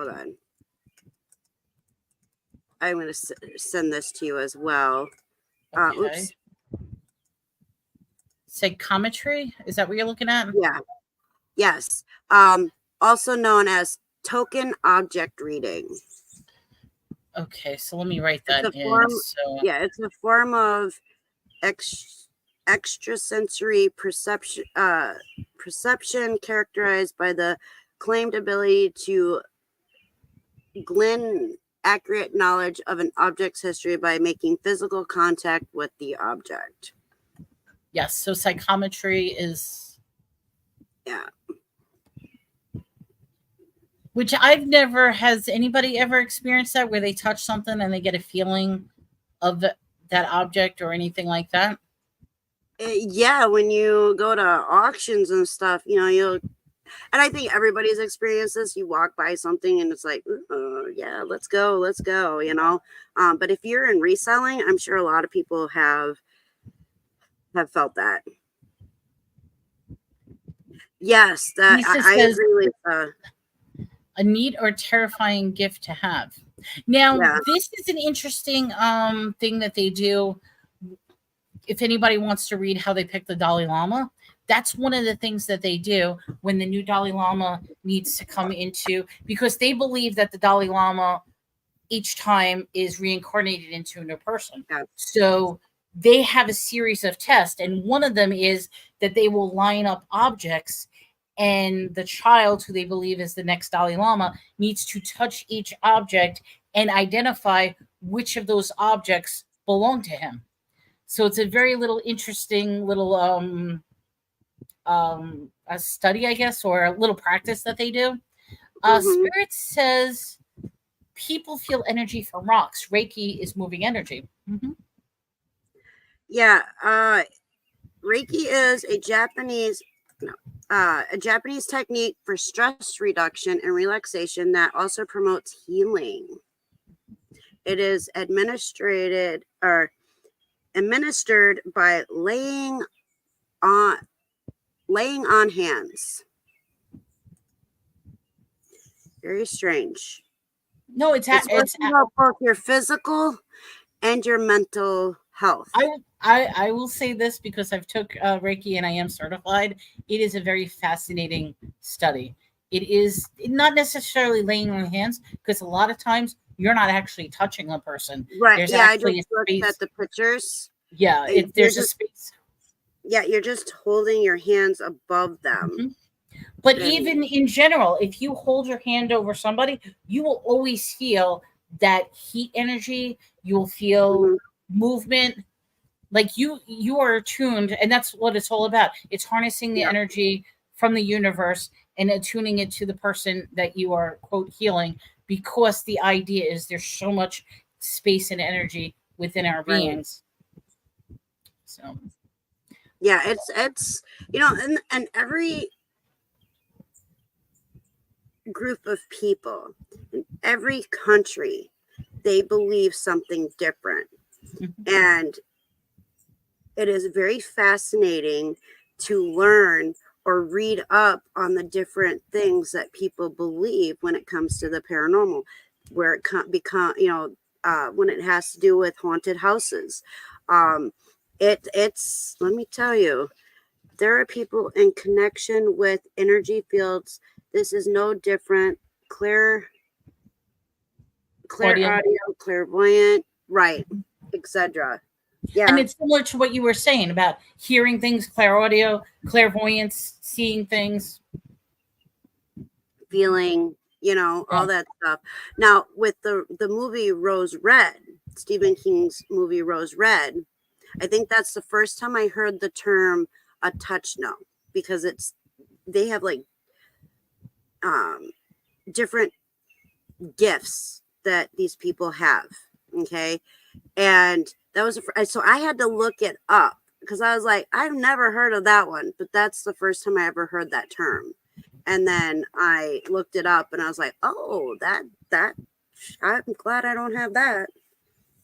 on. I'm going to send this to you as well. Okay. Oops. Psychometry? Is that what you're looking at? Yeah. Yes. Also known as token object reading. Okay, so let me write that in. Yeah, it's a form of extrasensory perception characterized by the claimed ability to glean accurate knowledge of an object's history by making physical contact with the object. Yes, so psychometry is. Yeah. Which has anybody ever experienced that, where they touch something and they get a feeling of that object or anything like that? Yeah, when you go to auctions and stuff, and I think everybody's experienced this. You walk by something and it's like, yeah, let's go. But if you're in reselling, I'm sure a lot of people have felt that. Yes, that I agree with. A neat or terrifying gift to have. Now, This is an interesting thing that they do. If anybody wants to read how they pick the Dalai Lama, that's one of the things that they do when the new Dalai Lama needs to come into, because they believe that the Dalai Lama each time is reincarnated into a new person. Yeah. So they have a series of tests, and one of them is that they will line up objects, and the child who they believe is the next Dalai Lama needs to touch each object and identify which of those objects belong to him. So it's a very little interesting little a study, I guess, or a little practice that they do. Spirit says people feel energy from rocks. Reiki is moving energy. Yeah, Reiki is a Japanese technique for stress reduction and relaxation that also promotes healing. It is administered by laying on hands. Very strange. No, it's supposed to help both your physical and your mental health. I will say this because I've took Reiki and I am certified. It is a very fascinating study. It is not necessarily laying on hands, because a lot of times you're not actually touching a person. Right. There's I actually just looked at the pictures. Yeah, there's a space. Yeah, you're just holding your hands above them. But even in general, if you hold your hand over somebody, you will always feel that heat energy. You will feel movement. Like you are attuned, and that's what it's all about. It's harnessing the energy from the universe and attuning it to the person that you are, quote, healing, because the idea is there's so much space and energy within our beings. So yeah, it's and every group of people in every country, they believe something different. And it is very fascinating to learn or read up on the different things that people believe when it comes to the paranormal, where it when it has to do with haunted houses. It's let me tell you, there are people in connection with energy fields. This is no different. Clear audio, clairvoyant, right, etc. Yeah. And it's similar to what you were saying about hearing things, clairaudio, clairvoyance, seeing things, feeling, all that stuff. Now, with the movie Rose Red, Stephen King's movie Rose Red, I think that's the first time I heard the term a touch no, because they have like different gifts that these people have. Okay. And that was so I had to look it up, because I was like, I've never heard of that one, but that's the first time I ever heard that term. And then I looked it up and I was like, oh, that I'm glad I don't have that.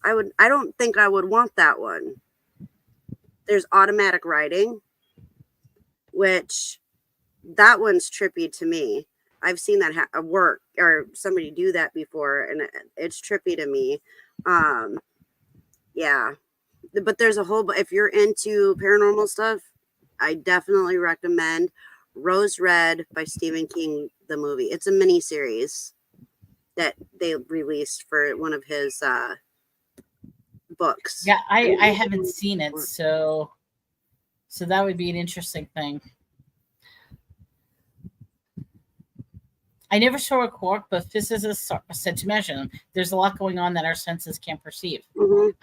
I don't think I would want that one. There's automatic writing, which that one's trippy to me. I've seen that work or somebody do that before, and it's trippy to me. Yeah, but there's a whole. If you're into paranormal stuff, I definitely recommend Rose Red by Stephen King, the movie. It's a mini series that they released for one of his books. Yeah, I haven't seen it, so that would be an interesting thing. I never saw a quark, but physicists are said to measure them. There's a lot going on that our senses can't perceive.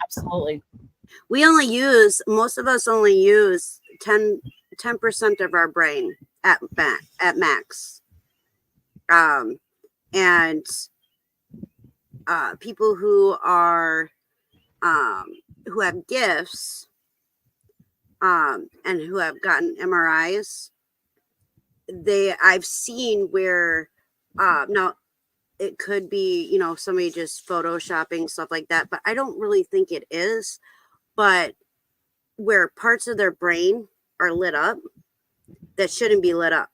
Absolutely. Most of us only use 10% of our brain at max. And people who are who have gifts and who have gotten MRIs, I've seen where now it could be, somebody just photoshopping, stuff like that, but I don't really think it is. But where parts of their brain are lit up that shouldn't be lit up.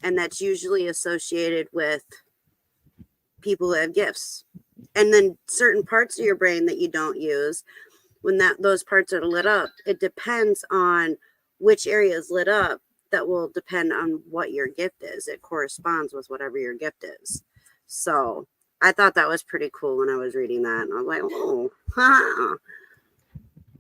And that's usually associated with people who have gifts. And then certain parts of your brain that you don't use, when those parts are lit up, it depends on which area is lit up, that will depend on what your gift is. It corresponds with whatever your gift is. So I thought that was pretty cool when I was reading that. And I was like, oh,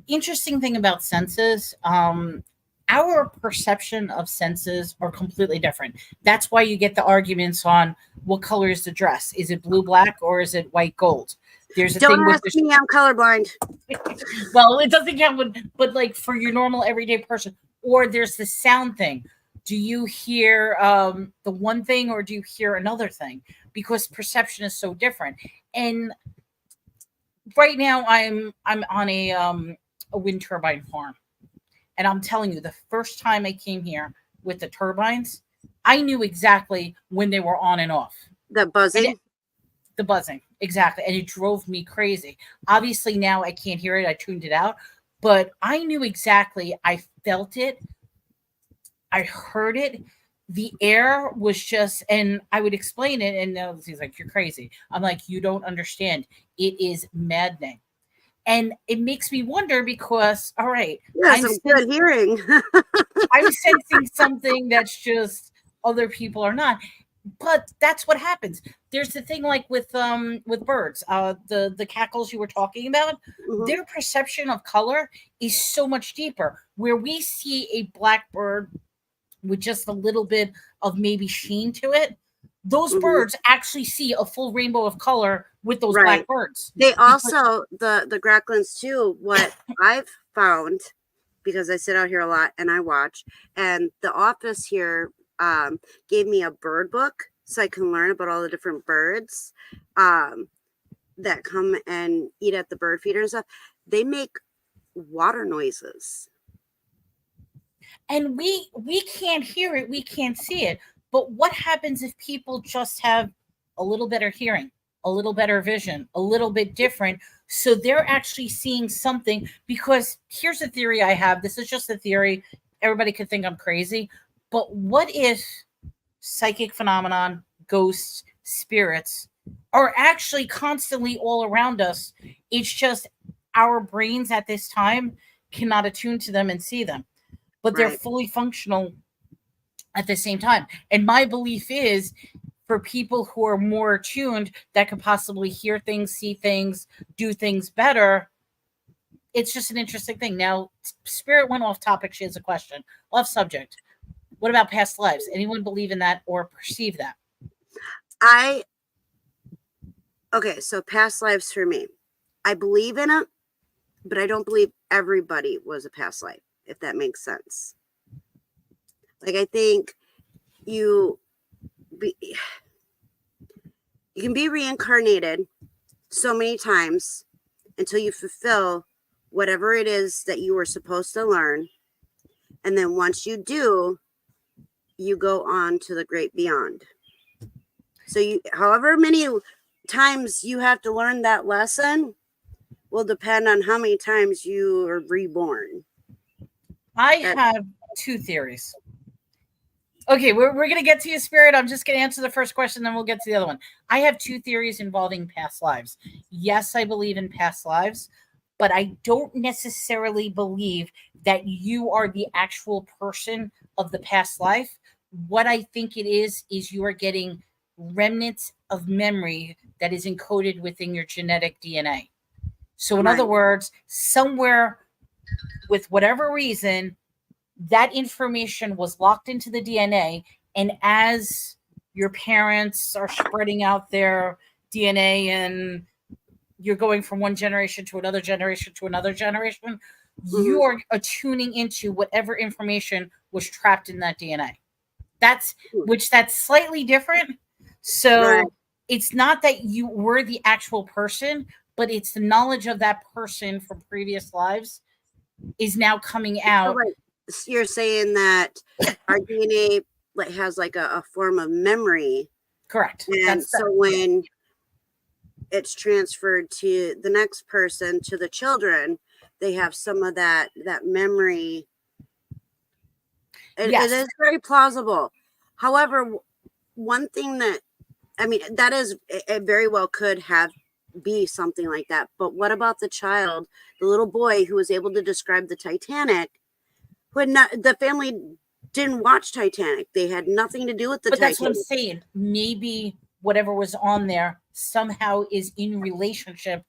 Interesting thing about senses, our perception of senses are completely different. That's why you get the arguments on what color is the dress. Is it blue, black, or is it white, gold? There's a thing don't with ask me, I'm colorblind. well, it doesn't count, but like for your normal everyday person, or there's the sound thing. Do you hear the one thing or do you hear another thing? Because perception is so different. And right now I'm on a wind turbine farm. And I'm telling you, the first time I came here with the turbines, I knew exactly when they were on and off. The buzzing? The buzzing, exactly. And it drove me crazy. Obviously, now I can't hear it. I tuned it out. But I knew exactly. I felt it. I heard it. The air was just, and I would explain it. And he's like, you're crazy. I'm like, you don't understand. It is maddening. And it makes me wonder because, all right, Yeah, some good hearing. I'm sensing something that's just other people are not. But that's what happens. There's the thing like with birds, the cackles you were talking about, their perception of color is so much deeper. Where we see a black bird with just a little bit of maybe sheen to it, those birds actually see a full rainbow of color with those black birds. They also, the Gracklins too, what I've found, because I sit out here a lot and I watch, and the office here gave me a bird book so I can learn about all the different birds that come and eat at the bird feeder and stuff. They make water noises. And we can't hear it, we can't see it. But what happens if people just have a little better hearing, a little better vision, a little bit different? So they're actually seeing something. Because here's a theory I have. This is just a theory. Everybody could think I'm crazy. But what if psychic phenomenon, ghosts, spirits are actually constantly all around us? It's just our brains at this time cannot attune to them and see them. But they're fully functional at the same time. And my belief is for people who are more attuned that could possibly hear things, see things, do things better, it's just an interesting thing. Now, Spirit went off topic. She has a question. Off subject. What about past lives? Anyone believe in that or perceive that? Okay, so past lives for me. I believe in it, but I don't believe everybody was a past life, if that makes sense. Like, I think you can be reincarnated so many times until you fulfill whatever it is that you were supposed to learn. And then once you do, you go on to the great beyond. So however many times you have to learn that lesson will depend on how many times you are reborn. I have two theories. Okay, we're going to get to your Spirit. I'm just going to answer the first question, then we'll get to the other one. I have two theories involving past lives. Yes, I believe in past lives, but I don't necessarily believe that you are the actual person of the past life. What I think it is you are getting remnants of memory that is encoded within your genetic DNA. So in other words, somewhere with whatever reason, that information was locked into the DNA. And as your parents are spreading out their DNA and you're going from one generation to another generation to another generation, you are attuning into whatever information was trapped in that DNA. That's slightly different. So it's not that you were the actual person, but it's the knowledge of that person from previous lives is now coming out. So you're saying that our DNA has like a form of memory. Correct. And so when it's transferred to the next person, to the children, they have some of that memory. It is very plausible. However, one thing that, I mean, that is, it very well could be something like that. But what about the child, the little boy who was able to describe the Titanic When not, the family didn't watch Titanic. They had nothing to do with the But that's what I'm Titanic. saying. Maybe whatever was on there somehow is in relationship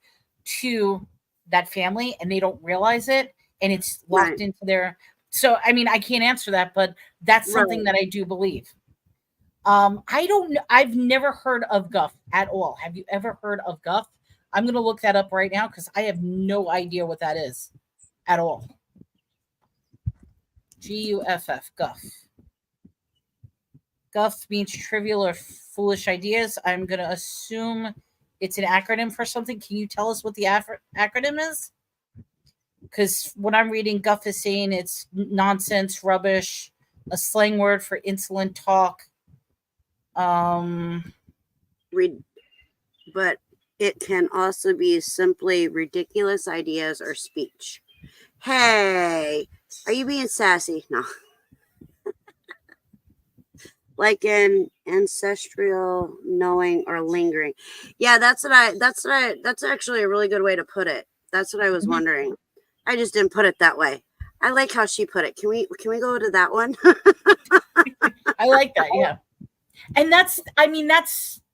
to that family and they don't realize it and it's locked Right. into their. So, I mean, I can't answer that, but that's something Right. that I do believe. I don't know. I've never heard of Guff at all. Have you ever heard of Guff? I'm going to look that up right now because I have no idea what that is at all. Guff, Guff. Guff means trivial or foolish ideas. I'm going to assume it's an acronym for something. Can you tell us what the acronym is? Because what I'm reading, Guff is saying it's nonsense, rubbish, a slang word for insolent talk. But it can also be simply ridiculous ideas or speech. Hey, are you being sassy? No. Like an ancestral knowing or lingering. Yeah, that's actually a really good way to put it. That's what I was wondering. I just didn't put it that way. I like how she put it. Can we go to that one? I like that, yeah. And that's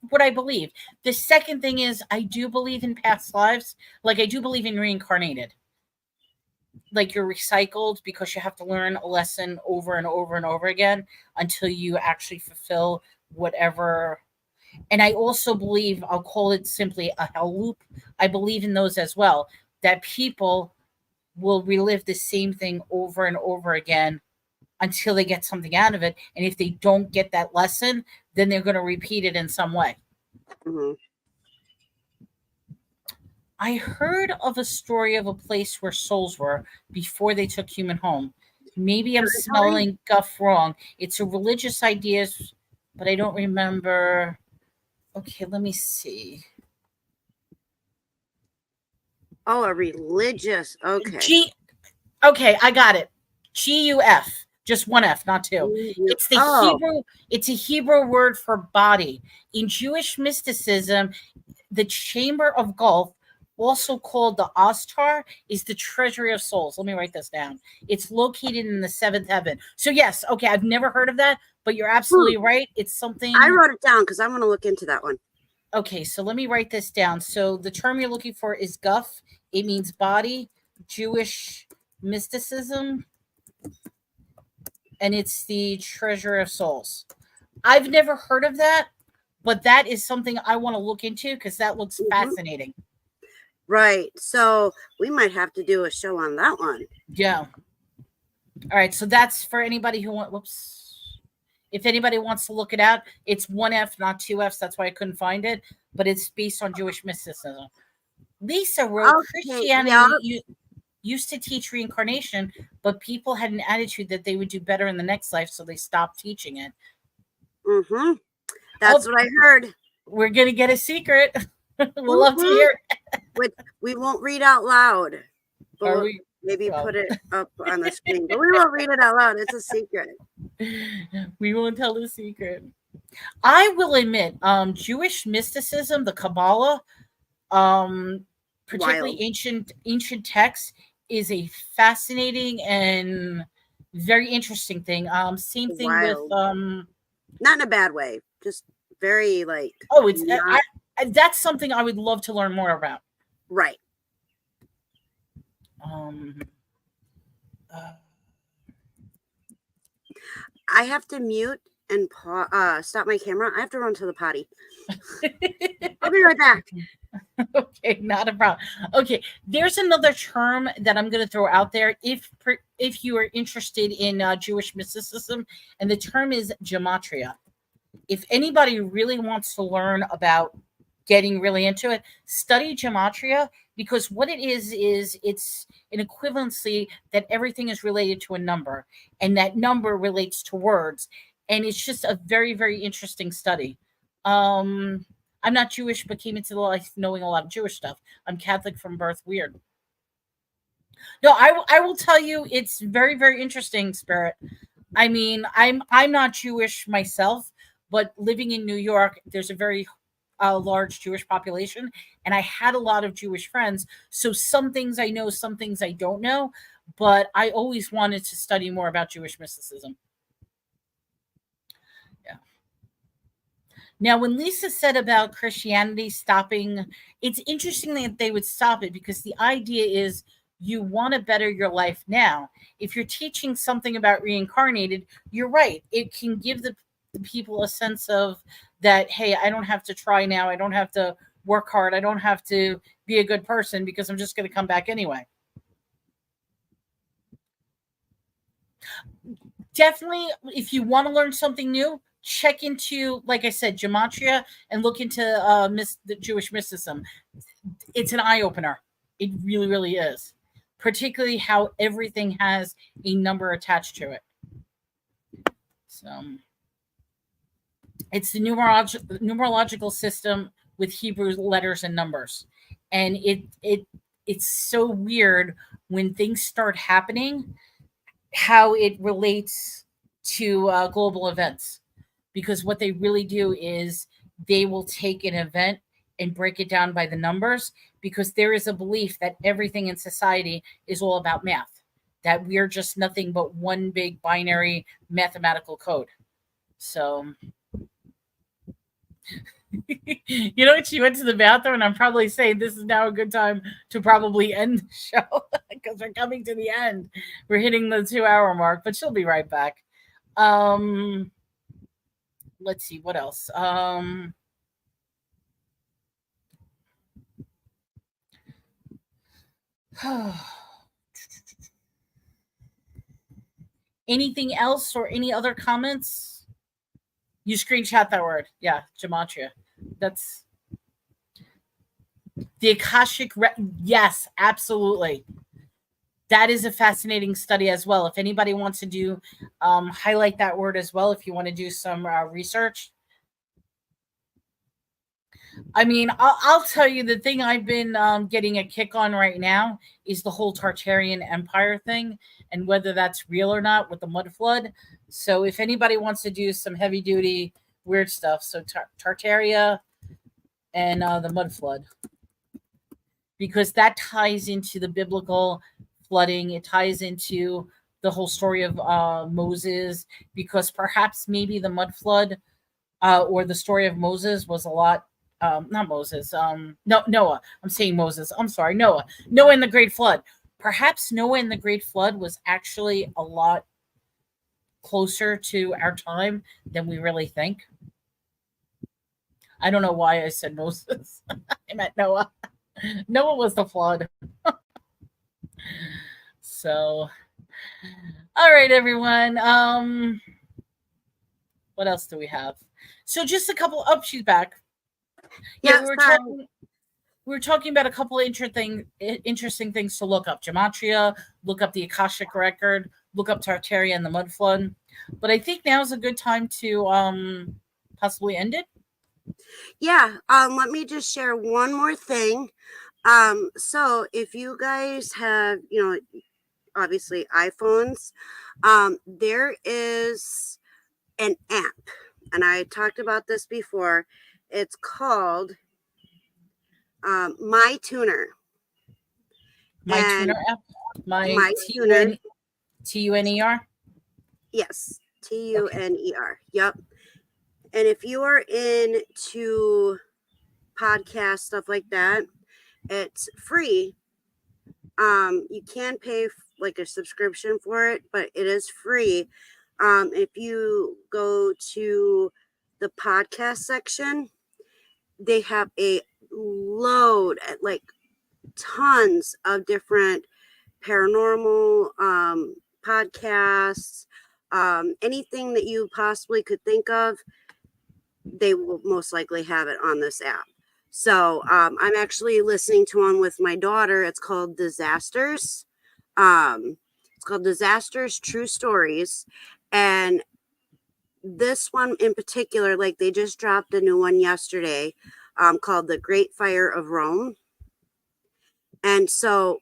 what I believe. The second thing is I do believe in past lives. Like I do believe in reincarnated. Like you're recycled because you have to learn a lesson over and over and over again until you actually fulfill whatever. And I also believe, I'll call it simply a hell loop. I believe in those as well, that people will relive the same thing over and over again until they get something out of it. And if they don't get that lesson, then they're going to repeat it in some way. Mm-hmm. I heard of a story of a place where souls were before they took human home. Maybe I'm smelling Guff wrong. It's a religious idea, but I don't remember. Okay, let me see. Oh, a religious. Okay. Okay, I got it. GUF. Just one F, not two. It's the Hebrew. It's a Hebrew word for body. In Jewish mysticism, the chamber of Gulf, also called the Ostar, is the treasury of souls. Let me write this down. It's located in the seventh heaven. So yes, okay, I've never heard of that, but you're absolutely right. It's something I wrote it down because I want to look into that one. Okay, so let me write this down. So the term you're looking for is Guff. It means body, Jewish mysticism, and it's the treasure of souls. I've never heard of that, but that is something I want to look into because that looks fascinating. Right. So we might have to do a show on that one. Yeah. All right. So that's for anybody who wants. If anybody wants to look it out, it's one F, not two Fs. That's why I couldn't find it. But it's based on Jewish mysticism. Lisa wrote, Christianity used to teach reincarnation, but people had an attitude that they would do better in the next life, so they stopped teaching it. Mm-hmm. That's what I heard. We're going to get a secret. We'll love to hear it. We won't read out loud. But maybe put it up on the screen. But we won't read it out loud. It's a secret. We won't tell the secret. I will admit, Jewish mysticism, the Kabbalah, particularly ancient texts, is a fascinating and very interesting thing. Same thing with not in a bad way, just very like it's that's something I would love to learn more about. Right. I have to mute and stop my camera. I have to run to the potty. I'll be right back. Okay, not a problem. Okay, there's another term that I'm going to throw out there if you are interested in Jewish mysticism, and the term is gematria. If anybody really wants to learn about getting really into it, study gematria, because what it is it's an equivalency that everything is related to a number, and that number relates to words, and it's just a very, very interesting study. I'm not Jewish, but came into life knowing a lot of Jewish stuff. I'm Catholic from birth. Weird. No, I will tell you, it's very, very interesting, Spirit. I mean, I'm not Jewish myself, but living in New York, there's a very large Jewish population, and I had a lot of Jewish friends. So some things I know, some things I don't know. but I always wanted to study more about Jewish mysticism. Yeah. Now, when Lisa said about Christianity stopping, it's interesting that they would stop it because the idea is you want to better your life now. If you're teaching something about reincarnated, you're right. It can give the people a sense of that, hey, I don't have to try now. I don't have to work hard. I don't have to be a good person because I'm just going to come back anyway. Definitely, if you want to learn something new, check into, like I said, gematria and look into the Jewish mysticism. It's an eye opener. It really, really is. Particularly how everything has a number attached to it. So it's the numerological system with Hebrew letters and numbers, and it's so weird when things start happening, how it relates to global events, because what they really do is they will take an event and break it down by the numbers, because there is a belief that everything in society is all about math, that we're just nothing but one big binary mathematical code. So you know, she went to the bathroom, and I'm probably saying this is now a good time to probably end the show because we're coming to the end. We're hitting the 2-hour mark, but she'll be right back. Let's see what else. Anything else or any other comments? You screenshot that word. Yeah, gematria. That's the Akashic. Yes, absolutely. That is a fascinating study as well. If anybody wants to do, highlight that word as well. If you want to do some research. I mean, I'll tell you the thing I've been getting a kick on right now is the whole Tartarian Empire thing, and whether that's real or not with the mud flood. So if anybody wants to do some heavy duty weird stuff, so Tartaria and the mud flood, because that ties into the biblical flooding. It ties into the whole story of Moses, because perhaps maybe the mud flood or the story of Moses was a lot. Not Moses. No, Noah. I'm saying Moses. I'm sorry, Noah. Noah and the Great Flood. Perhaps Noah and the Great Flood was actually a lot closer to our time than we really think. I don't know why I said Moses. I meant Noah. Noah was the flood. So, all right, everyone. What else do we have? So just a couple. Oh, she's back. Yeah, we were talking about a couple of interesting things to look up. Gematria, look up the Akashic record, look up Tartaria and the mud flood. But I think now is a good time to possibly end it. Yeah. Let me just share one more thing. So if you guys have, obviously iPhones, there is an app, and I talked about this before. It's called My Tuner. My Tuner app. My Tuner. TUNER. Yes, TUNER. Yep. And if you are into podcast stuff like that, it's free. You can pay like a subscription for it, but it is free. If you go to the podcast section, they have a load, like tons of different paranormal podcasts, anything that you possibly could think of. They will most likely have it on this app. So I'm actually listening to one with my daughter. It's called Disasters. It's called Disasters True Stories. And this one in particular, like they just dropped a new one yesterday called The Great Fire of Rome. And so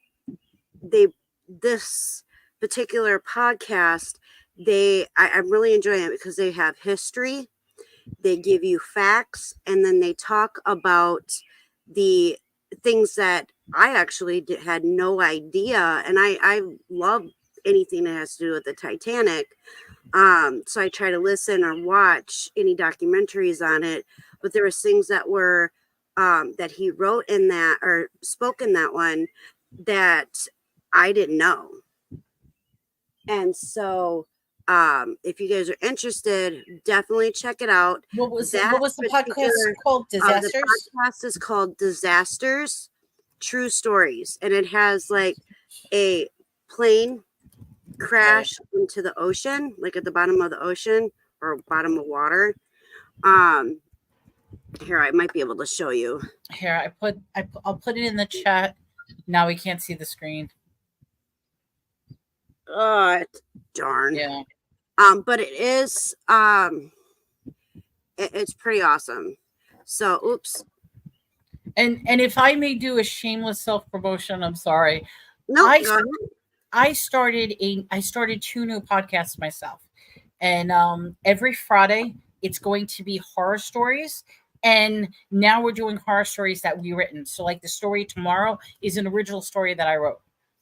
this particular podcast, I'm really enjoying it because they have history. They give you facts, and then they talk about the things that I actually had no idea, and I love anything that has to do with the Titanic. So I try to listen or watch any documentaries on it, but there was things that were that he wrote in that or spoke in that one that I didn't know. And so if you guys are interested, definitely check it out. What was That the podcast particular called? the Disasters? podcast is called Disasters True Stories, and it has like a plane crash into the ocean, like at the bottom of the ocean or bottom of water. Here I might be able to show you. Here, I'll put it in the chat. Now we can't see the screen. Darn. Yeah. But it is it's pretty awesome. So oops. And if I may do a shameless self promotion, I'm sorry. No, I started 2 new podcasts myself, and every Friday it's going to be horror stories, and now we're doing horror stories that we written. So like the story tomorrow is an original story that I wrote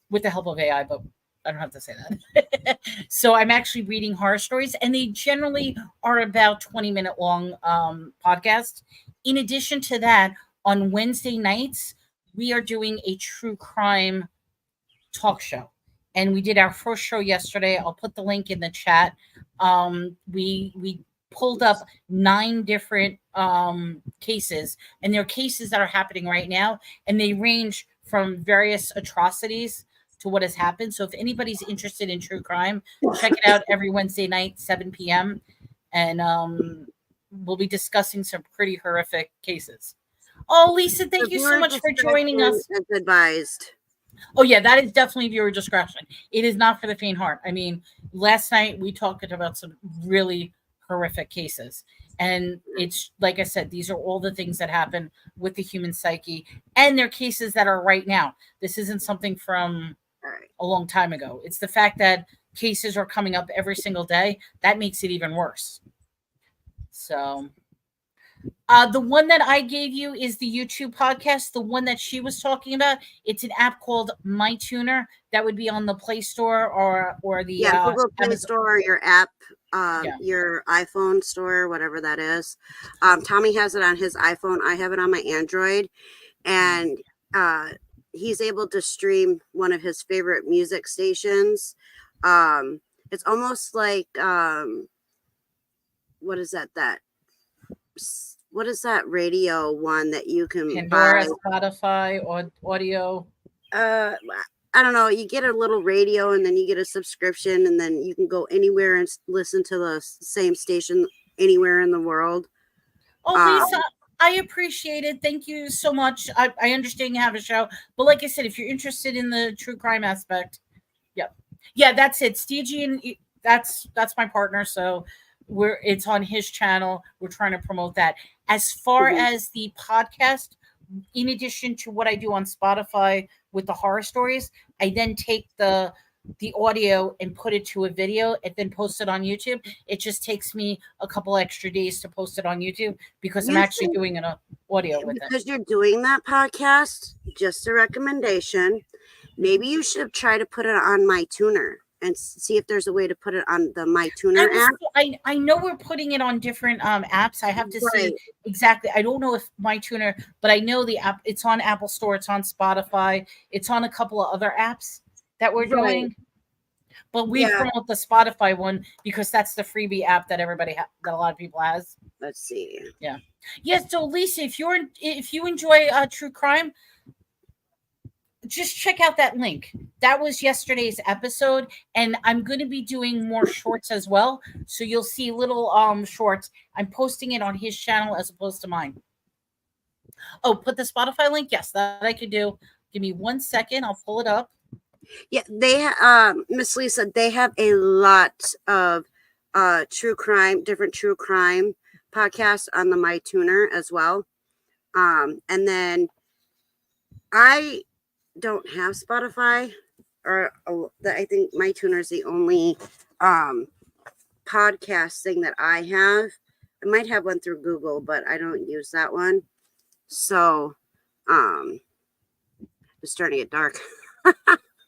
with the help of AI, but I don't have to say that. So I'm actually reading horror stories, and they generally are about 20-minute long podcasts. In addition to that, on Wednesday nights we are doing a true crime talk show, and we did our first show yesterday. I'll put the link in the chat. We pulled up 9 different cases, and they're cases that are happening right now, and they range from various atrocities to what has happened. So if anybody's interested in true crime, check it out every Wednesday night, 7 p.m. And we'll be discussing some pretty horrific cases. Oh, Lisa, thank you so much for joining us. As advised. Oh yeah, that is definitely viewer discretion. It is not for the faint heart. I mean, last night we talked about some really horrific cases, and it's like I said, these are all the things that happen with the human psyche, and they're cases that are right now. This isn't something from a long time ago. It's the fact that cases are coming up every single day that makes it even worse. So the one that I gave you is the YouTube podcast. The one that she was talking about, it's an app called My Tuner that would be on the Play Store or the Google Play Amazon Store, your app, your iPhone store, whatever that is. Tommy has it on his iPhone. I have it on my Android, and he's able to stream one of his favorite music stations. It's almost like what is that radio one that you can Pandora, buy? Spotify, or audio. I don't know. You get a little radio, and then you get a subscription, and then you can go anywhere and listen to the same station anywhere in the world. Oh, Lisa, I appreciate it. Thank you so much. I understand you have a show, but like I said, if you're interested in the true crime aspect, yeah, that's it. Stygian, that's my partner. So it's on his channel. We're trying to promote that. As far as the podcast, in addition to what I do on Spotify with the horror stories, I then take the audio and put it to a video and then post it on YouTube. It just takes me a couple extra days to post it on YouTube because I'm actually doing an audio with it. Because you're doing that podcast, just a recommendation. Maybe you should try to put it on My Tuner and see if there's a way to put it on the My Tuner app. I know we're putting it on different apps. I have to see exactly. I don't know if My Tuner, but I know the app. It's on Apple Store. It's on Spotify. It's on a couple of other apps that we're doing. But we promote the Spotify one because that's the freebie app that that a lot of people has. Let's see. Yeah. So Lisa, if you enjoy true crime, just check out that link. That was yesterday's episode, and I'm going to be doing more shorts as well. So you'll see little shorts. I'm posting it on his channel as opposed to mine. Oh, put the Spotify link? Yes, that I could do. Give me 1 second. I'll pull it up. Yeah, they Miss Lisa, they have a lot of different true crime podcasts on the My Tuner as well. And then I don't have Spotify, or I think My Tuner is the only podcast thing that I have. I might have one through Google, but I don't use that one. So It's starting to get dark.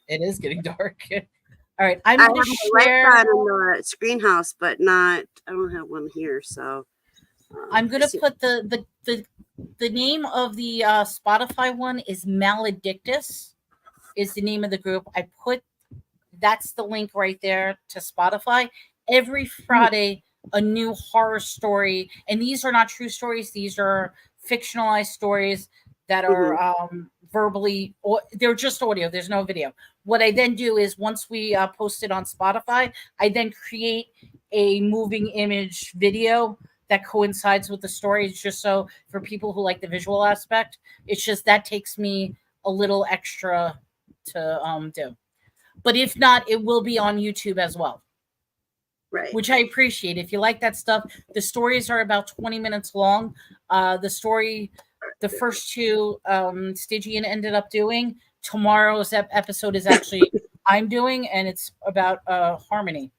It is getting dark. All right, I'm I going have to my share. lights on in the screen house, but not. I don't have one here, so I'm going to put the name of the Spotify one is Maledictus is the name of the group. That's the link right there to Spotify. Every Friday, a new horror story, and these are not true stories. These are fictionalized stories that are verbally, or they're just audio. There's no video. What I then do is once we post it on Spotify, I then create a moving image video that coincides with the story. It's just so for people who like the visual aspect, it's just that takes me a little extra to do. But if not, it will be on YouTube as well. right. Which I appreciate. If you like that stuff, the stories are about 20 minutes long. The first two Stygian ended up doing. Tomorrow's episode is actually I'm doing, and it's about Harmony.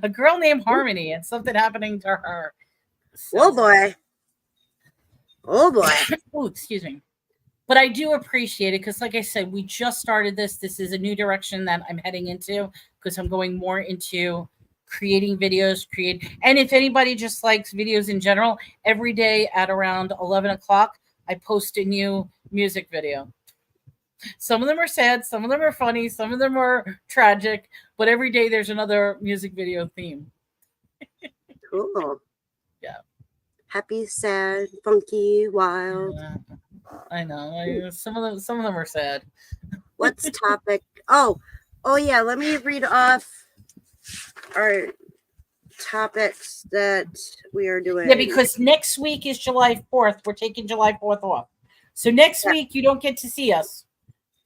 A girl named Harmony and something happening to her. So, Oh boy. Oh boy. oh, excuse me. But I do appreciate it because, like I said, we just started this. This is a new direction that I'm heading into because I'm going more into creating videos. And if anybody just likes videos in general, every day at around 11 o'clock, I post a new music video. Some of them are sad, some of them are funny, some of them are tragic, but every day there's another music video theme. Cool. Yeah. Happy, sad, funky, wild. Yeah. I know. Some of them are sad. What's topic? Oh yeah. Let me read off our topics that we are doing. Yeah, because next week is July 4th. We're taking July 4th off. So next week you don't get to see us.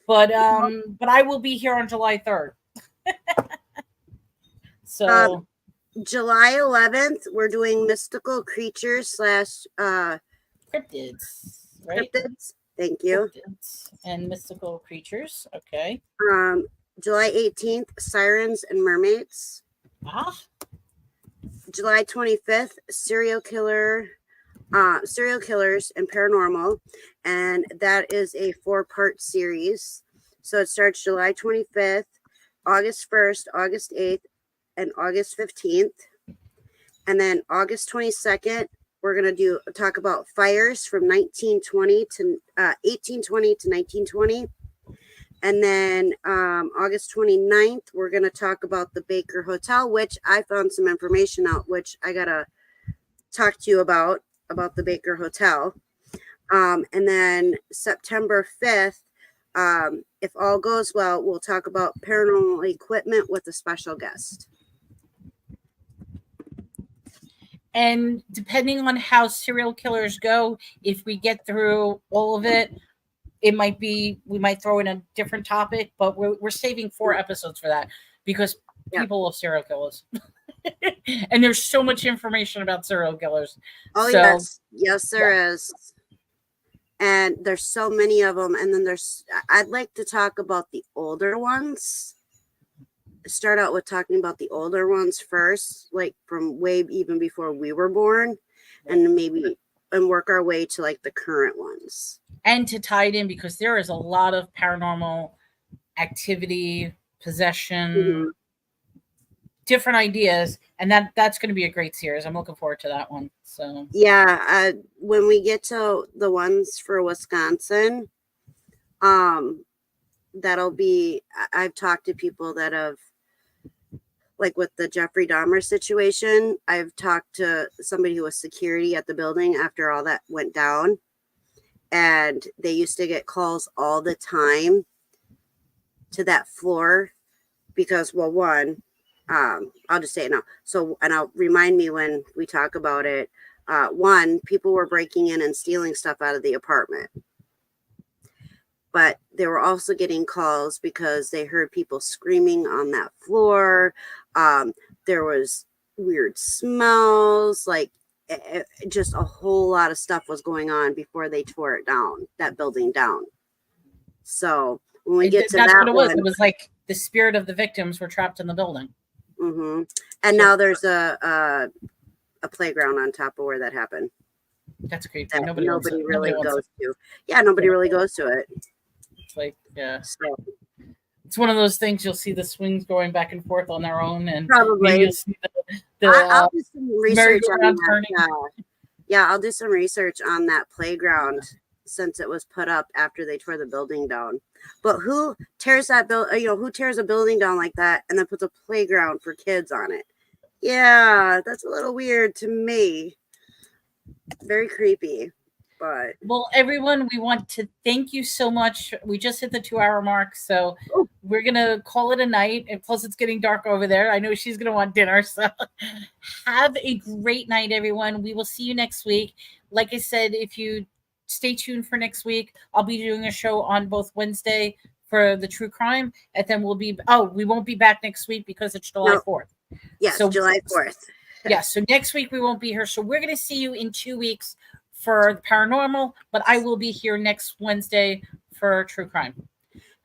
But I will be here on July 3rd. So July 11th, we're doing mystical creatures / cryptids, right? cryptids. Thank you. Cryptids and mystical creatures. Okay. July 18th, sirens and mermaids. July 25th, serial killers and paranormal, and that is a 4-part series. So it starts July 25th, August 1st, August 8th, and August 15th. And then August 22nd, we're going to talk about fires from 1820 to 1920. And then August 29th, we're going to talk about the Baker Hotel, which I found some information out, which I got to talk to you about the Baker Hotel. And then September 5th, if all goes well, we'll talk about paranormal equipment with a special guest. And depending on how serial killers go, if we get through all of it, we might throw in a different topic, but we're saving 4 episodes for that because people love serial killers. And there's so much information about serial killers. Oh, so, yes, there is. And there's so many of them. And then I'd like to talk about the older ones. Start out with talking about the older ones first, like from way even before we were born, and work our way to like the current ones. And to tie it in, because there is a lot of paranormal activity, possession, different ideas, and that's going to be a great series. I'm looking forward to that one. So yeah, when we get to the ones for Wisconsin, that'll be. I've talked to people that have, like with the Jeffrey Dahmer situation. I've talked to somebody who was security at the building after all that went down. And they used to get calls all the time to that floor because, well, one, I'll just say it now. So, and I'll remind me when we talk about it. One, people were breaking in and stealing stuff out of the apartment. But they were also getting calls because they heard people screaming on that floor. There was weird smells, like just a whole lot of stuff was going on before they tore it down, that building down. So when we get to that's that what it was. one, It was like the spirit of the victims were trapped in the building. And now there's a playground on top of where that happened. That's creepy. that Nobody wants it. really Nobody wants goes to. Yeah, nobody Yeah. really goes to it. It's like, yeah. So It's one of those things you'll see the swings going back and forth on their own, and probably maybe you'll see the I'll do some research on merry-go-round that. turning. Yeah, I'll do some research on that playground since it was put up after they tore the building down. But who tears that who tears a building down like that and then puts a playground for kids on it? Yeah, that's a little weird to me. Very creepy. But Well, everyone, we want to thank you so much. We just hit the 2-hour mark, so we're gonna call it a night. And plus, it's getting dark over there. I know she's gonna want dinner. So, have a great night, everyone. We will see you next week. Like I said, if you stay tuned for next week, I'll be doing a show on both Wednesday for the true crime, and then we won't be back next week because it's July 4th. yes, So July 4th. Yeah, so next week we won't be here. So we're going to see you in 2 weeks for the paranormal, but I will be here next Wednesday for true crime.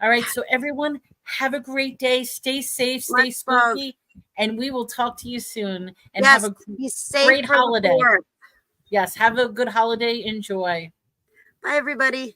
All right, so everyone, have a great day. Stay safe, stay spooky, and we will talk to you soon. And have a be safe great for the holiday. 4th. Yes, have a good holiday. Enjoy. Bye, everybody.